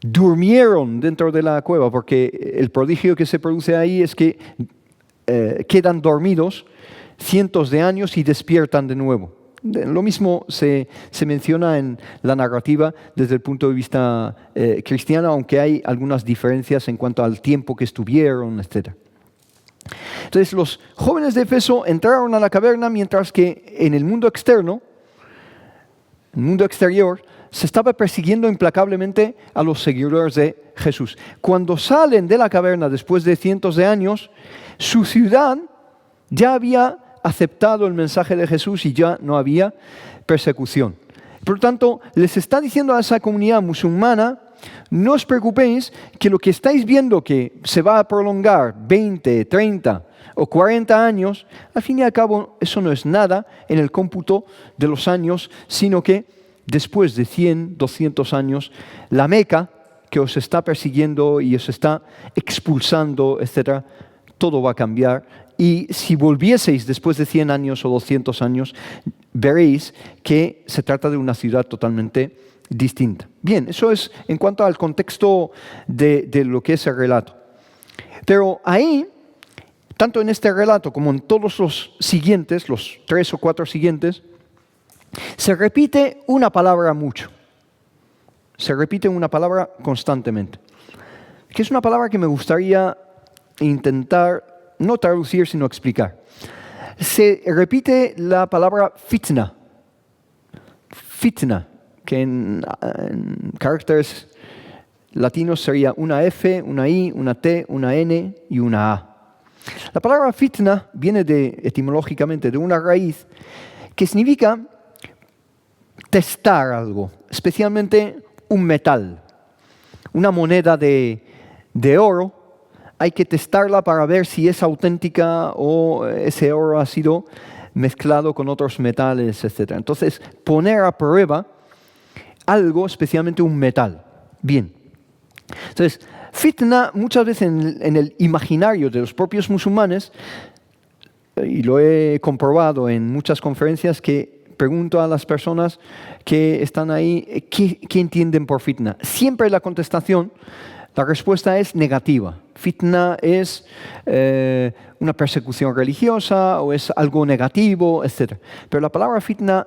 durmieron dentro de la cueva, porque el prodigio que se produce ahí es que quedan dormidos cientos de años y despiertan de nuevo. Lo mismo se menciona en la narrativa desde el punto de vista cristiano, aunque hay algunas diferencias en cuanto al tiempo que estuvieron, etc. Entonces, los jóvenes de Éfeso entraron a la caverna mientras que en el mundo externo, el mundo exterior, se estaba persiguiendo implacablemente a los seguidores de Jesús. Cuando salen de la caverna después de cientos de años, su ciudad ya había aceptado el mensaje de Jesús y ya no había persecución. Por lo tanto, les está diciendo a esa comunidad musulmana: no os preocupéis, que lo que estáis viendo que se va a prolongar 20, 30 o 40 años, al fin y al cabo eso no es nada en el cómputo de los años, sino que después de 100, 200 años, la Meca, que os está persiguiendo y os está expulsando, etc., todo va a cambiar. Y si volvieseis después de 100 años o 200 años, veréis que se trata de una ciudad totalmente distinta. Bien, eso es en cuanto al contexto de lo que es el relato. Pero ahí, tanto en este relato como en todos los siguientes, los 3 o 4 siguientes, se repite una palabra mucho. Se repite una palabra constantemente. Que es una palabra que me gustaría intentar no traducir, sino explicar. Se repite la palabra fitna. Fitna, que en caracteres latinos sería una F, una I, una T, una N y una A. La palabra fitna viene etimológicamente de una raíz que significa testar algo, especialmente un metal. Una moneda de oro, hay que testarla para ver si es auténtica o ese oro ha sido mezclado con otros metales, etc. Entonces, poner a prueba algo, especialmente un metal. Bien. Entonces, fitna muchas veces en el imaginario de los propios musulmanes, y lo he comprobado en muchas conferencias, que pregunto a las personas que están ahí, ¿qué entienden por fitna? Siempre la contestación, la respuesta es negativa. Fitna es una persecución religiosa o es algo negativo, etc. Pero la palabra fitna,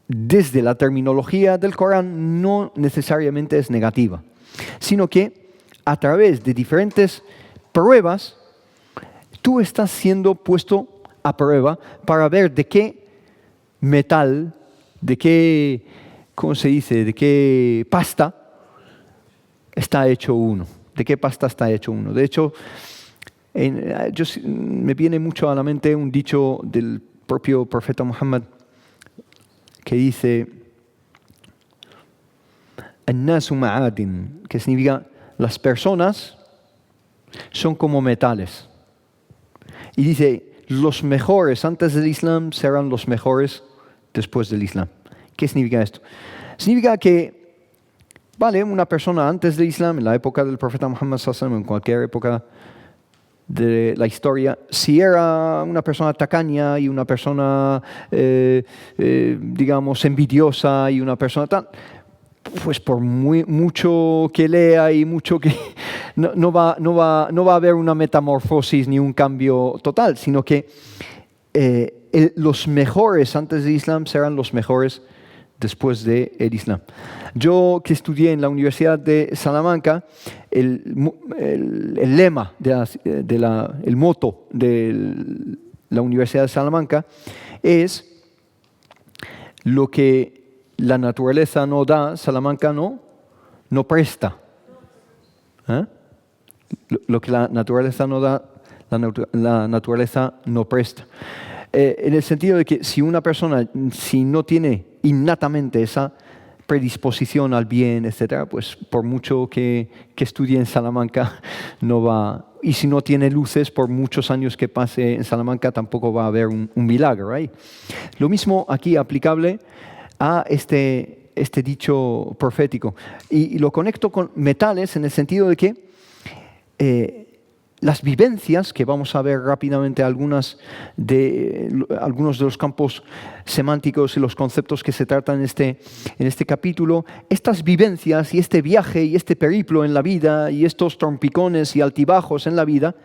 desde la terminología del Corán, no necesariamente es negativa, sino que a través de diferentes pruebas, tú estás siendo puesto a prueba para ver de qué metal, de qué, ¿cómo se dice?, de qué pasta está hecho uno. ¿De qué pasta está hecho uno? De hecho, me viene mucho a la mente un dicho del propio profeta Muhammad que dice: "An-nasu ma'adin", que significa las personas son como metales. Y dice, los mejores antes del Islam serán los mejores después del Islam. ¿Qué significa esto? Significa que vale, una persona antes del Islam, en la época del profeta Muhammad sallallahu alaihi wasallam, en cualquier época de la historia, si era una persona tacaña y una persona, digamos, envidiosa y una persona tal, pues por mucho que lea y mucho que no va a haber una metamorfosis ni un cambio total, sino que los mejores antes del Islam serán los mejores después del Islam. Yo, que estudié en la Universidad de Salamanca, el lema, el moto de la Universidad de Salamanca es: lo que la naturaleza no da, Salamanca no presta. ¿Eh? Lo que la naturaleza no da, la naturaleza no presta. En el sentido de que si una persona, si no tiene innatamente esa predisposición al bien, etc., pues por mucho que estudie en Salamanca, no va. Y si no tiene luces, por muchos años que pase en Salamanca, tampoco va a haber un milagro ahí. Lo mismo aquí aplicable a este dicho profético. Y lo conecto con metales en el sentido de que las vivencias, que vamos a ver rápidamente algunos de los campos semánticos y los conceptos que se tratan en este capítulo, estas vivencias y este viaje y este periplo en la vida y estos trompicones y altibajos en la vida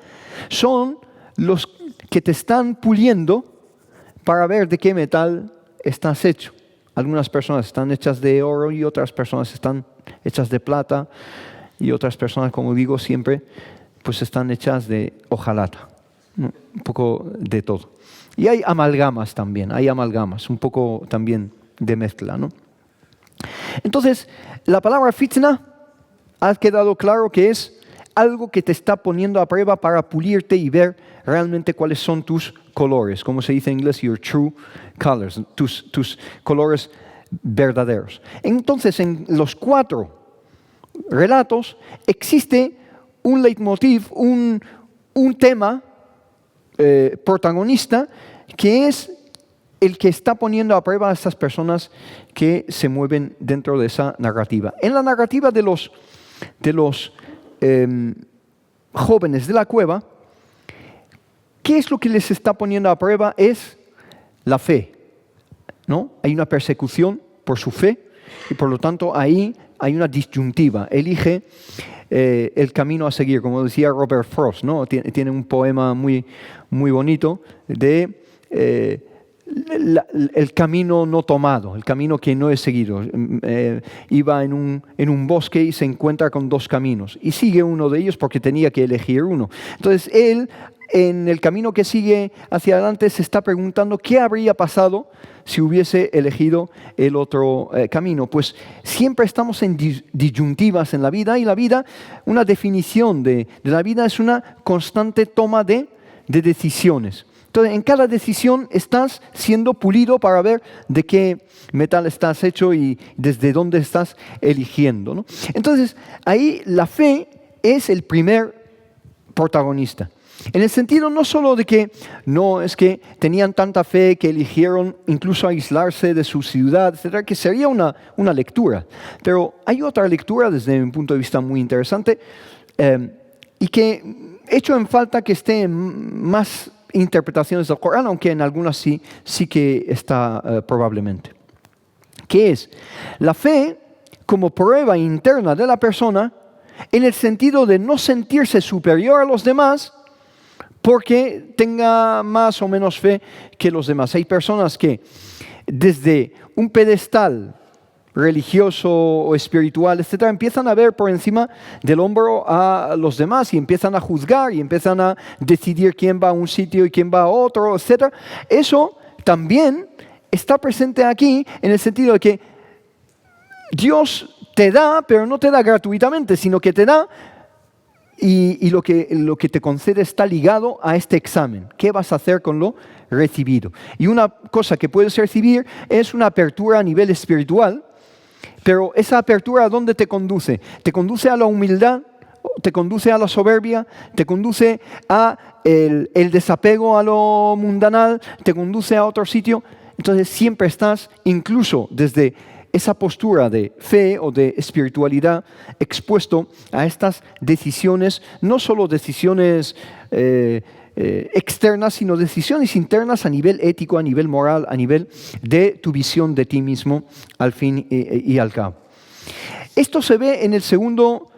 son los que te están puliendo para ver de qué metal estás hecho? Algunas personas están hechas de oro y otras personas están hechas de plata y otras personas, como digo siempre, pues están hechas de hojalata, ¿no? Un poco de todo. Y hay amalgamas también, un poco también de mezcla, ¿no? Entonces, la palabra fitna ha quedado claro que es algo que te está poniendo a prueba para pulirte y ver realmente cuáles son tus colores, como se dice en inglés, your true colors, tus colores verdaderos. Entonces, en los 4 relatos existe un leitmotiv, un tema protagonista que es el que está poniendo a prueba a estas personas que se mueven dentro de esa narrativa. En la narrativa de los jóvenes de la cueva, ¿qué es lo que les está poniendo a prueba? Es la fe, ¿no? Hay una persecución por su fe y por lo tanto ahí hay una disyuntiva. Elige el camino a seguir, como decía Robert Frost, ¿no? Tiene un poema muy, muy bonito de el camino no tomado, el camino que no he seguido. Iba en un bosque y se encuentra con 2 caminos y sigue uno de ellos porque tenía que elegir uno. Entonces él, en el camino que sigue hacia adelante, se está preguntando qué habría pasado si hubiese elegido el otro camino. Pues siempre estamos en disyuntivas en la vida, y la vida, una definición de la vida es una constante toma de decisiones. Entonces, en cada decisión estás siendo pulido para ver de qué metal estás hecho y desde dónde estás eligiendo, ¿no? Entonces, ahí la fe es el primer protagonista. En el sentido no solo de que no es que tenían tanta fe que eligieron incluso aislarse de su ciudad, etcétera, que sería una lectura. Pero hay otra lectura desde mi punto de vista muy interesante y que echo en falta que esté en más interpretaciones del Corán, aunque en algunas sí que está probablemente. ¿Qué es? La fe como prueba interna de la persona en el sentido de no sentirse superior a los demás porque tenga más o menos fe que los demás. Hay personas que desde un pedestal religioso o espiritual, etcétera, empiezan a ver por encima del hombro a los demás y empiezan a juzgar y empiezan a decidir quién va a un sitio y quién va a otro, etcétera. Eso también está presente aquí en el sentido de que Dios te da, pero no te da gratuitamente, sino que te da y lo que te concede está ligado a este examen. ¿Qué vas a hacer con lo recibido? Y una cosa que puedes recibir es una apertura a nivel espiritual. Pero esa apertura, ¿a dónde te conduce? ¿Te conduce a la humildad? ¿Te conduce a la soberbia? ¿Te conduce a el desapego a lo mundanal? ¿Te conduce a otro sitio? Entonces siempre estás, incluso desde esa postura de fe o de espiritualidad, expuesto a estas decisiones, no solo decisiones externas, sino decisiones internas a nivel ético, a nivel moral, a nivel de tu visión de ti mismo al fin y al cabo. Esto se ve en el segundo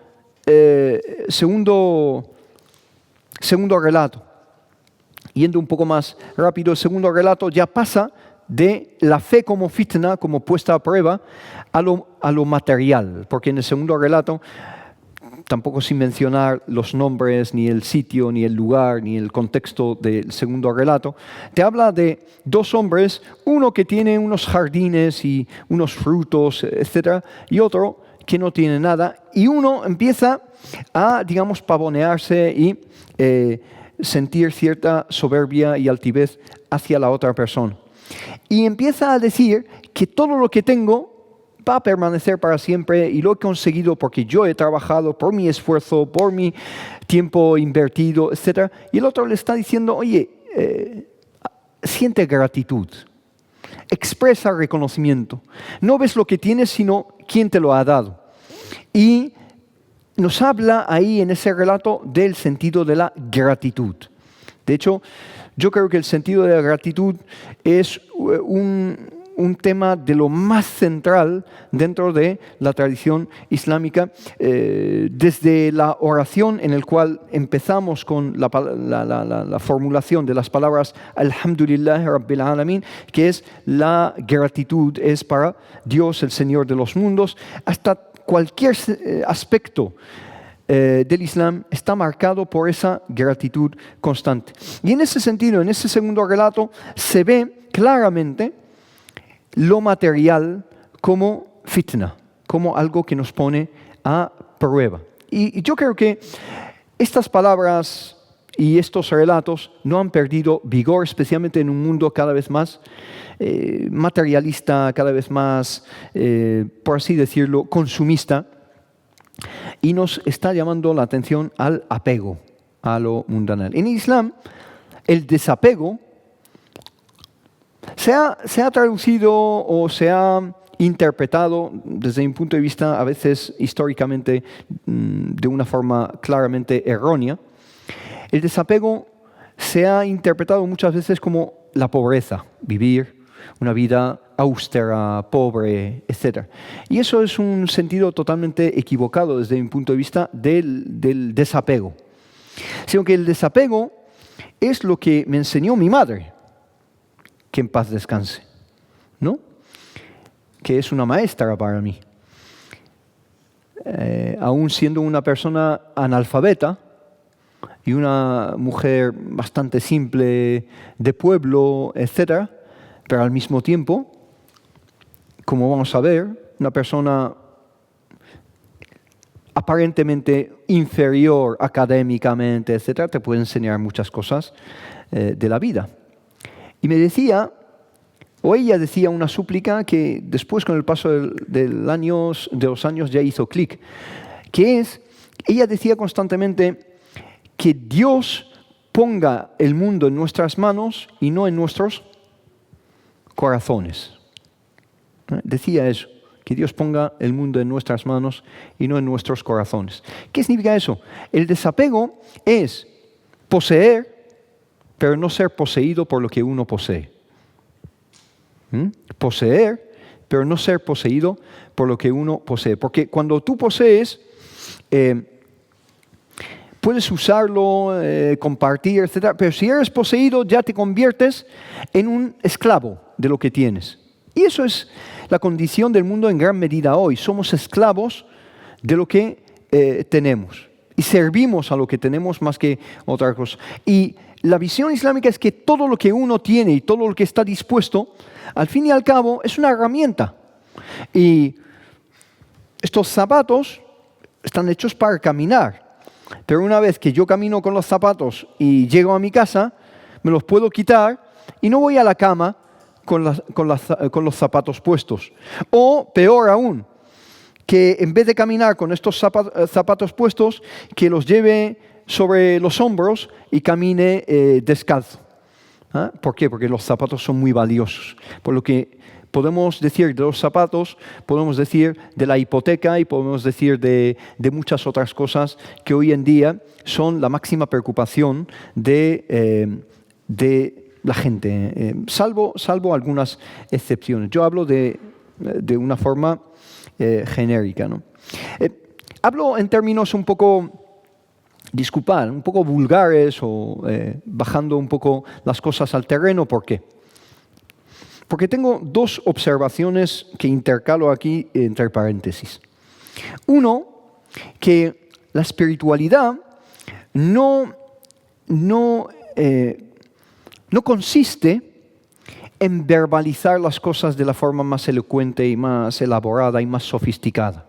relato. Yendo un poco más rápido, el segundo relato ya pasa de la fe como fitna, como puesta a prueba, a lo material, porque en el segundo relato, tampoco sin mencionar los nombres, ni el sitio, ni el lugar, ni el contexto del segundo relato, te habla de 2 hombres, uno que tiene unos jardines y unos frutos, etc., y otro que no tiene nada, y uno empieza a, digamos, pavonearse y sentir cierta soberbia y altivez hacia la otra persona. Y empieza a decir que todo lo que tengo va a permanecer para siempre y lo he conseguido porque yo he trabajado por mi esfuerzo, por mi tiempo invertido, etc. Y el otro le está diciendo, oye, siente gratitud, expresa reconocimiento. No ves lo que tienes, sino quién te lo ha dado. Y nos habla ahí en ese relato del sentido de la gratitud. De hecho, yo creo que el sentido de la gratitud es un tema de lo más central dentro de la tradición islámica, desde la oración en el cual empezamos con la formulación de las palabras Alhamdulillah Rabbil Alamin, que es la gratitud, es para Dios, el Señor de los mundos, hasta cualquier aspecto del Islam está marcado por esa gratitud constante. Y en ese sentido, en ese segundo relato, se ve claramente lo material como fitna, como algo que nos pone a prueba. Y yo creo que estas palabras y estos relatos no han perdido vigor, especialmente en un mundo cada vez más materialista, cada vez más, por así decirlo, consumista, y nos está llamando la atención al apego a lo mundanal. En el Islam, el desapego se ha traducido o se ha interpretado desde mi punto de vista a veces históricamente de una forma claramente errónea. El desapego se ha interpretado muchas veces como la pobreza, vivir una vida austera, pobre, etc. Y eso es un sentido totalmente equivocado desde mi punto de vista del desapego. Sino que el desapego es lo que me enseñó mi madre, que en paz descanse, ¿no? Que es una maestra para mí. Aún siendo una persona analfabeta y una mujer bastante simple, de pueblo, etc., pero al mismo tiempo, como vamos a ver, una persona aparentemente inferior académicamente, etc., te puede enseñar muchas cosas de la vida. Y me decía, o ella decía una súplica que después con el paso de los años ya hizo clic, que es, ella decía constantemente que Dios ponga el mundo en nuestras manos y no en nuestros corazones. Decía eso, que Dios ponga el mundo en nuestras manos y no en nuestros corazones. ¿Qué significa eso? El desapego es poseer, pero no ser poseído por lo que uno posee. Poseer, pero no ser poseído por lo que uno posee. Porque cuando tú posees, puedes usarlo, compartir, etc. Pero si eres poseído, ya te conviertes en un esclavo de lo que tienes. Y eso es la condición del mundo en gran medida hoy. Somos esclavos de lo que tenemos. Y servimos a lo que tenemos más que otra cosa. Y la visión islámica es que todo lo que uno tiene y todo lo que está dispuesto, al fin y al cabo, es una herramienta. Y estos zapatos están hechos para caminar. Pero una vez que yo camino con los zapatos y llego a mi casa, me los puedo quitar y no voy a la cama con los zapatos puestos. O peor aún, que en vez de caminar con estos zapatos puestos, que los lleve sobre los hombros y camine descalzo. ¿Ah? ¿Por qué? Porque los zapatos son muy valiosos. Por lo que podemos decir de los zapatos, podemos decir de la hipoteca y podemos decir de muchas otras cosas que hoy en día son la máxima preocupación de la gente, salvo algunas excepciones. Yo hablo de una forma genérica, ¿no? Hablo en términos un poco, disculpad, un poco vulgares o bajando un poco las cosas al terreno. ¿Por qué? Porque tengo dos observaciones que intercalo aquí entre paréntesis. Uno, que la espiritualidad no consiste en verbalizar las cosas de la forma más elocuente y más elaborada y más sofisticada.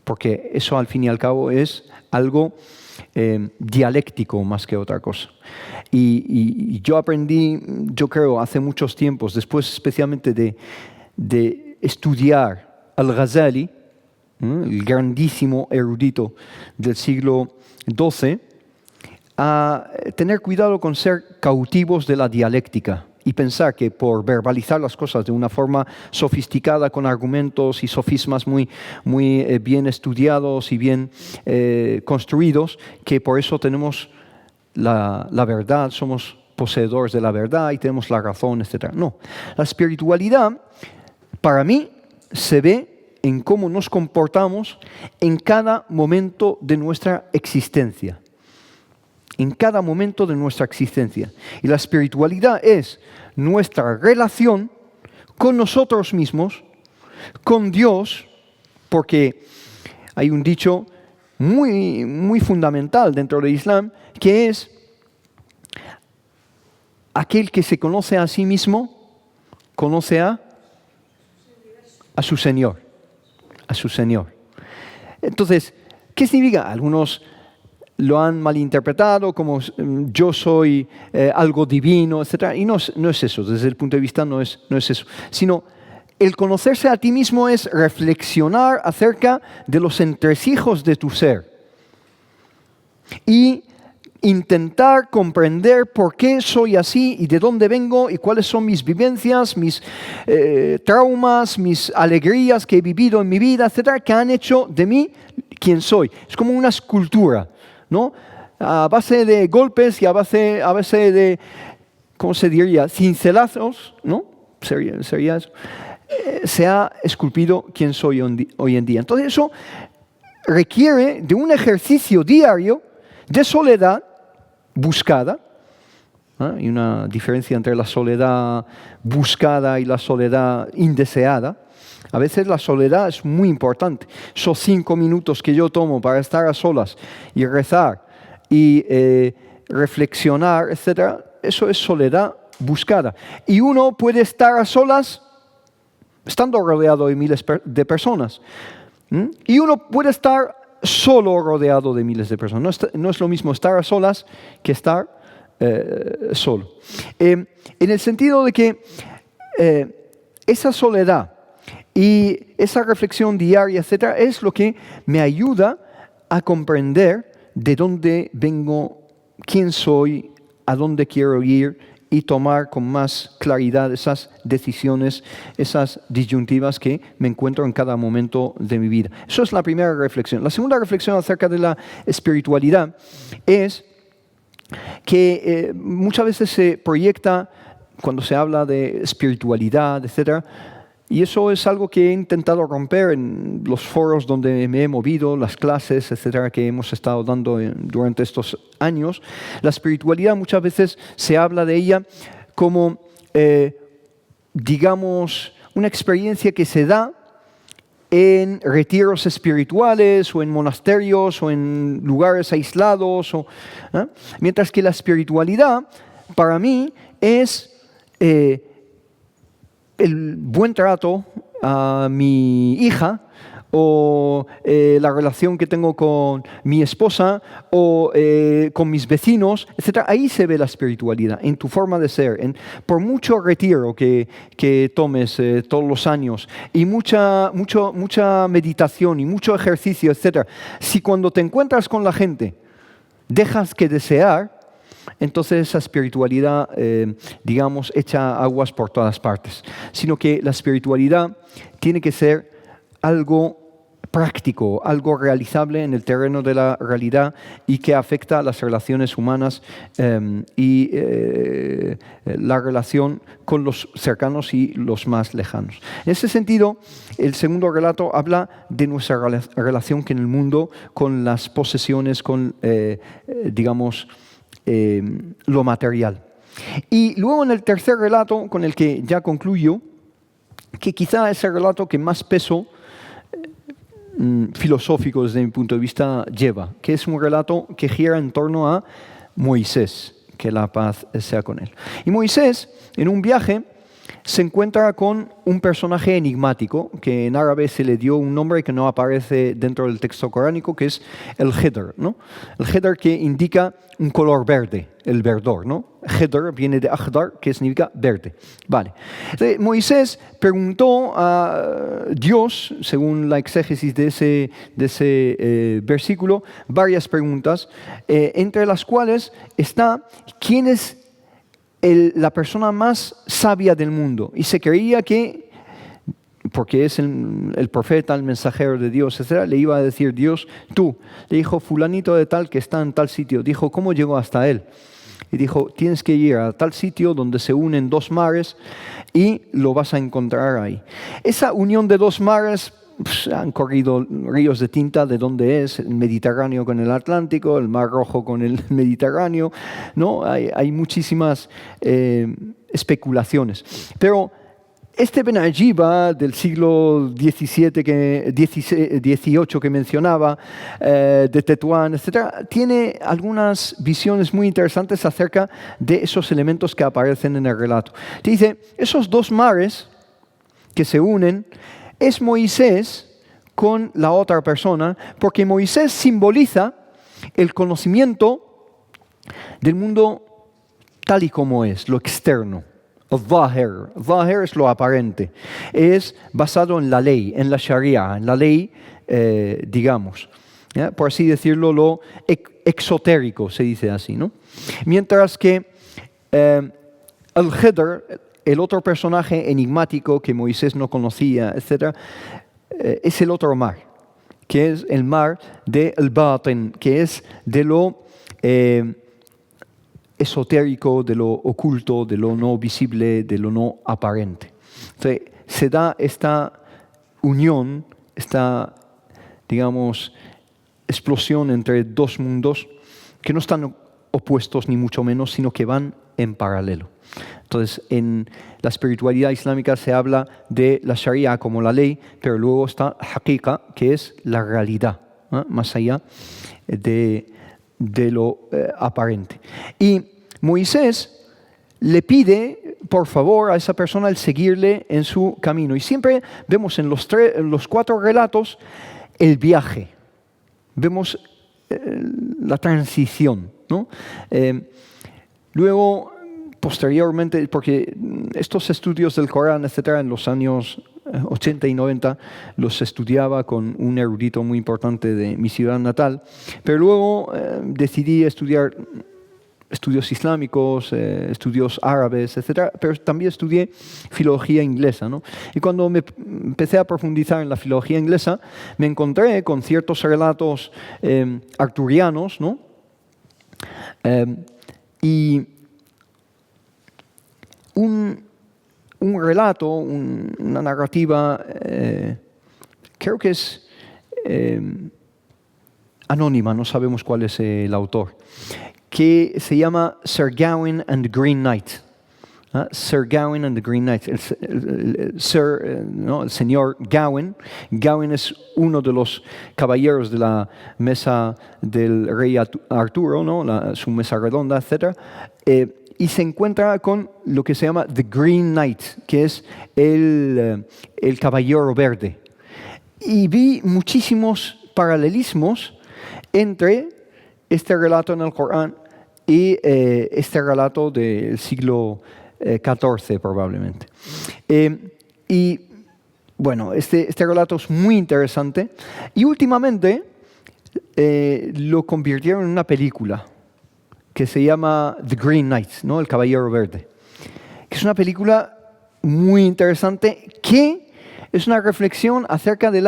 Porque eso al fin y al cabo es algo dialéctico más que otra cosa. Y yo aprendí, yo creo, hace muchos tiempos, después especialmente de estudiar al-Ghazali, el grandísimo erudito del siglo XII, a tener cuidado con ser cautivos de la dialéctica y pensar que por verbalizar las cosas de una forma sofisticada, con argumentos y sofismas muy bien estudiados y bien podemos poseedores de la verdad y tenemos la razón, etc. No, la espiritualidad, para mí, se ve en cómo nos comportamos en cada momento de nuestra existencia. En cada momento de nuestra existencia. Y la espiritualidad es nuestra relación con nosotros mismos, con Dios, porque hay un dicho muy, muy fundamental dentro del Islam, que es: aquel que se conoce a sí mismo, conoce a su Señor. A su Señor. Entonces, ¿qué significa? Algunos lo han malinterpretado como yo soy algo divino, etc. Y no es eso, desde el punto de vista no es eso. Sino el conocerse a ti mismo es reflexionar acerca de los entresijos de tu ser. Y intentar comprender por qué soy así y de dónde vengo y cuáles son mis vivencias, mis traumas, mis alegrías que he vivido en mi vida, etcétera, que han hecho de mí quien soy. Es como una escultura, ¿no? A base de golpes y a base de, ¿cómo se diría?, cincelazos, ¿no? Sería eso. Se ha esculpido quien soy hoy en día. Entonces eso requiere de un ejercicio diario de soledad buscada. Hay una diferencia entre la soledad buscada y la soledad indeseada. A veces la soledad es muy importante. Esos 5 minutos que yo tomo para estar a solas y rezar y reflexionar, etc., eso es soledad buscada. Y uno puede estar a solas estando rodeado de miles de personas. Y uno puede estar solo rodeado de miles de personas. No es lo mismo estar a solas que estar solo. En el sentido de que esa soledad y esa reflexión diaria, etcétera, es lo que me ayuda a comprender de dónde vengo, quién soy, a dónde quiero ir y tomar con más claridad esas decisiones, esas disyuntivas que me encuentro en cada momento de mi vida. Eso es la primera reflexión. La segunda reflexión acerca de la espiritualidad es que muchas veces se proyecta, cuando se habla de espiritualidad, etcétera, y eso es algo que he intentado romper en los foros donde me he movido, las clases, etcétera, que hemos estado dando durante estos años. La espiritualidad muchas veces se habla de ella como, digamos, una experiencia que se da en retiros espirituales o en monasterios o en lugares aislados. Mientras que la espiritualidad, para mí, es el buen trato a mi hija, o la relación que tengo con mi esposa, o con mis vecinos, etc. Ahí se ve la espiritualidad, en tu forma de ser. Por mucho retiro que tomes todos los años, y mucha meditación y mucho ejercicio, etc. Si cuando te encuentras con la gente dejas que desear, entonces esa espiritualidad, digamos, echa aguas por todas partes. Sino que la espiritualidad tiene que ser algo práctico, algo realizable en el terreno de la realidad y que afecta a las relaciones humanas y la relación con los cercanos y los más lejanos. En ese sentido, el segundo relato habla de nuestra relación con el mundo, con las posesiones, con, digamos, lo material. Y luego en el tercer relato, con el que ya concluyo, que quizá es el relato que más peso filosófico desde mi punto de vista lleva, que es un relato que gira en torno a Moisés, que la paz sea con él. Y Moisés, en un viaje, se encuentra con un personaje enigmático, que en árabe se le dio un nombre que no aparece dentro del texto coránico, que es el Khidr, ¿no? El Khidr, que indica un color verde, el verdor, ¿no? Khidr viene de Akhdar, que significa verde. Vale. Entonces, Moisés preguntó a Dios, según la exégesis de ese versículo, varias preguntas, entre las cuales está: ¿quién es la persona más sabia del mundo? Y se creía que, porque es el profeta, el mensajero de Dios, etc., le iba a decir Dios: tú. Le dijo: fulanito de tal que está en tal sitio. Dijo: ¿cómo llegó hasta él? Y dijo, tienes que ir a tal sitio donde se unen dos mares y lo vas a encontrar ahí. Esa unión de dos mares, pues, han corrido ríos de tinta de dónde es, el Mediterráneo con el Atlántico, el Mar Rojo con el Mediterráneo, ¿no? Hay muchísimas especulaciones. Pero este Ben Ajiba del siglo XVIII que mencionaba, de Tetuán, etc., tiene algunas visiones muy interesantes acerca de esos elementos que aparecen en el relato. Te dice, esos dos mares que se unen es Moisés con la otra persona, porque Moisés simboliza el conocimiento del mundo tal y como es, lo externo. Zahir es lo aparente. Es basado en la ley, en la Sharia, en la ley, digamos. ¿Ya? Por así decirlo, lo exotérico, se dice así, ¿no? Mientras que Al-Khidr, el otro personaje enigmático que Moisés no conocía, etc., es el otro mar, que es el mar de al-Batin, que es de lo esotérico, de lo oculto, de lo no visible, de lo no aparente. Entonces, se da esta unión, esta, digamos, explosión entre dos mundos que no están opuestos ni mucho menos, sino que van en paralelo. Entonces, en la espiritualidad islámica se habla de la Sharia como la ley, pero luego está Haqiqa, que es la realidad, ¿eh? Más allá de lo aparente. Y Moisés le pide, por favor, a esa persona el seguirle en su camino. Y siempre vemos en los cuatro relatos el viaje. Vemos la transición, ¿no? Luego, posteriormente, porque estos estudios del Corán, etcétera, en los años 80 y 90 los estudiaba con un erudito muy importante de mi ciudad natal, pero luego decidí estudiar estudios islámicos, estudios árabes, etcétera, pero también estudié filología inglesa, ¿no? Y cuando me empecé a profundizar en la filología inglesa, me encontré con ciertos relatos arturianos, ¿no? Y un relato, una narrativa, creo que es anónima, no sabemos cuál es el autor, que se llama Sir Gawain and the Green Knight. Sir Gawain and the Green Knight. El señor Gawain. Gawain es uno de los caballeros de la mesa del rey Arturo, ¿no? Su mesa redonda, etc. Y se encuentra con lo que se llama The Green Knight, que es el caballero verde. Y vi muchísimos paralelismos entre este relato en el Corán y este relato del siglo XIV probablemente. Y bueno, este relato es muy interesante y últimamente lo convirtieron en una película que se llama The Green Knight, ¿no? El Caballero Verde, que es una película muy interesante que es una reflexión acerca de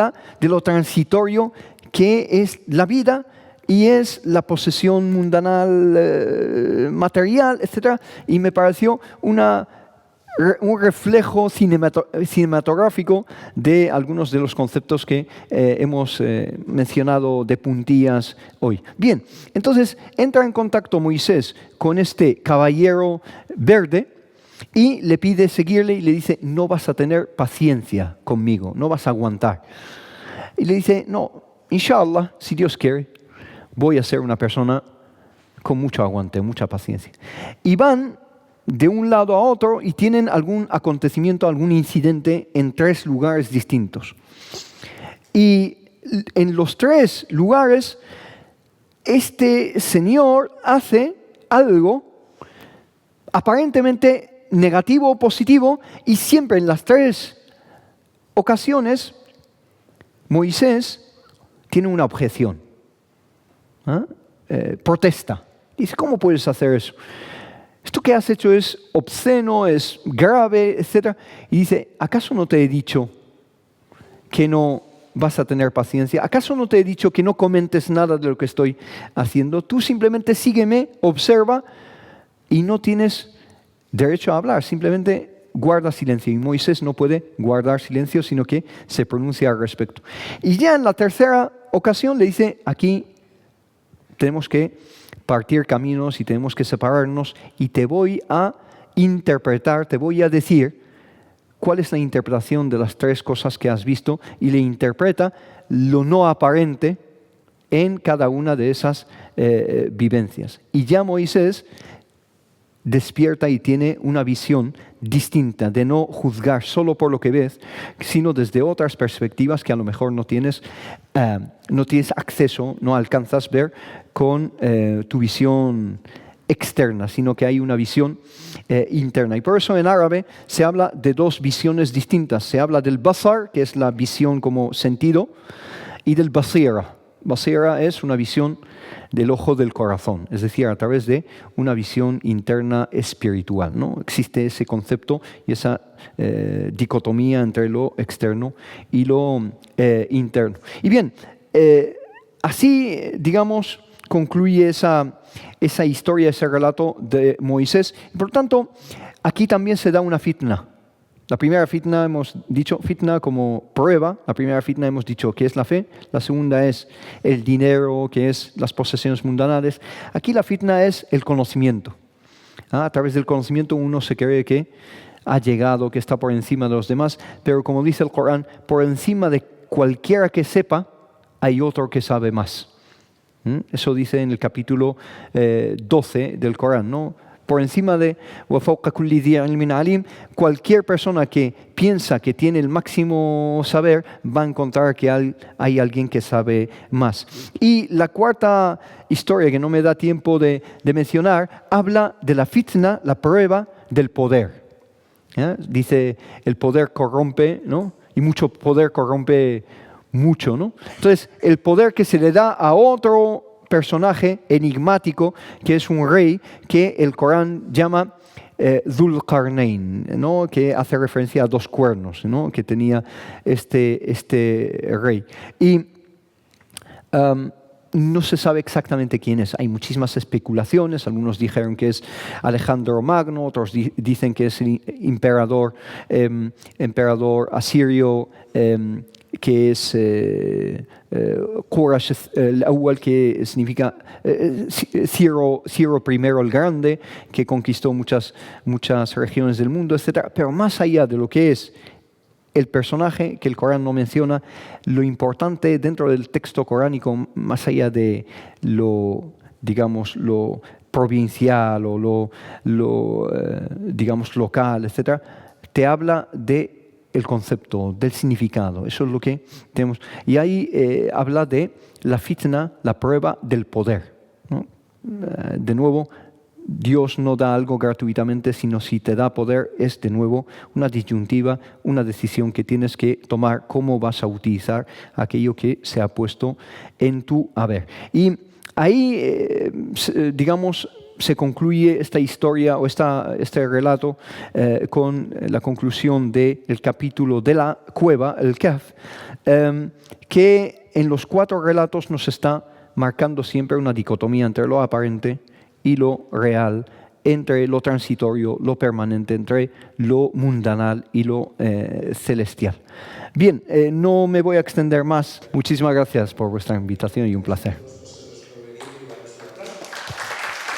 lo transitorio que es la vida y es la posesión mundanal, material, etc. Y me pareció un reflejo cinematográfico de algunos de los conceptos que hemos mencionado de puntillas hoy. Bien, entonces entra en contacto Moisés con este caballero verde y le pide seguirle y le dice, no vas a tener paciencia conmigo, no vas a aguantar. Y le dice, no, inshallah, si Dios quiere, voy a ser una persona con mucho aguante, mucha paciencia. Y van de un lado a otro y tienen algún acontecimiento, algún incidente en 3 lugares distintos. Y en los 3 lugares, este señor hace algo aparentemente negativo o positivo y siempre en las 3 ocasiones Moisés tiene una objeción. Protesta. Dice, ¿cómo puedes hacer eso? Esto que has hecho es obsceno, es grave, etc. Y dice, ¿acaso no te he dicho que no vas a tener paciencia? ¿Acaso no te he dicho que no comentes nada de lo que estoy haciendo? Tú simplemente sígueme, observa, y no tienes derecho a hablar, simplemente guarda silencio. Y Moisés no puede guardar silencio, sino que se pronuncia al respecto. Y ya en la tercera ocasión le dice, aquí tenemos que partir caminos y tenemos que separarnos y te voy a interpretar, te voy a decir cuál es la interpretación de las tres cosas que has visto, y le interpreta lo no aparente en cada una de esas vivencias. Y ya Moisés despierta y tiene una visión distinta de no juzgar solo por lo que ves, sino desde otras perspectivas que a lo mejor no tienes acceso, no alcanzas a ver con tu visión externa, sino que hay una visión interna. Y por eso en árabe se habla de dos visiones distintas. Se habla del basar, que es la visión como sentido, y del basira. Basira es una visión del ojo del corazón, es decir, a través de una visión interna espiritual, ¿no? Existe ese concepto y esa dicotomía entre lo externo y lo interno. Y bien, así, digamos, concluye esa historia, ese relato de Moisés. Por lo tanto, aquí también se da una fitna. La primera fitna hemos dicho, fitna como prueba. La primera fitna hemos dicho que es la fe. La segunda es el dinero, que es las posesiones mundanales. Aquí la fitna es el conocimiento. A través del conocimiento uno se cree que ha llegado, que está por encima de los demás. Pero como dice el Corán, por encima de cualquiera que sepa, hay otro que sabe más. Eso dice en el capítulo 12 del Corán, ¿no? Por encima de cualquier persona que piensa que tiene el máximo saber va a encontrar que hay alguien que sabe más. Y la cuarta historia, que no me da tiempo de mencionar, habla de la fitna, la prueba del poder. Dice, el poder corrompe, ¿no? Y mucho poder corrompe mucho, ¿no? Entonces, el poder que se le da a otro personaje enigmático, que es un rey que el Corán llama Dhul Qarnayn, ¿no? Que hace referencia a dos cuernos, ¿no? Que tenía este rey. Y no se sabe exactamente quién es. Hay muchísimas especulaciones. Algunos dijeron que es Alejandro Magno, otros dicen que es el emperador asirio, que es Qurash al-Awwal, que significa Ciro I el Grande, que conquistó muchas regiones del mundo, etc. Pero más allá de lo que es el personaje que el Corán no menciona, lo importante dentro del texto coránico, más allá de lo provincial o digamos local, etc., te habla de el concepto, del significado. Eso es lo que tenemos. Y ahí habla de la fitna, la prueba del poder, ¿no? De nuevo, Dios no da algo gratuitamente, sino si te da poder es de nuevo una disyuntiva, una decisión que tienes que tomar, cómo vas a utilizar aquello que se ha puesto en tu haber. Y ahí, digamos, se concluye esta historia o este relato con la conclusión del capítulo de la cueva, el Kahf, que en los 4 relatos nos está marcando siempre una dicotomía entre lo aparente y lo real, entre lo transitorio, lo permanente, entre lo mundanal y lo celestial. Bien, no me voy a extender más. Muchísimas gracias por vuestra invitación y un placer.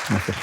Gracias.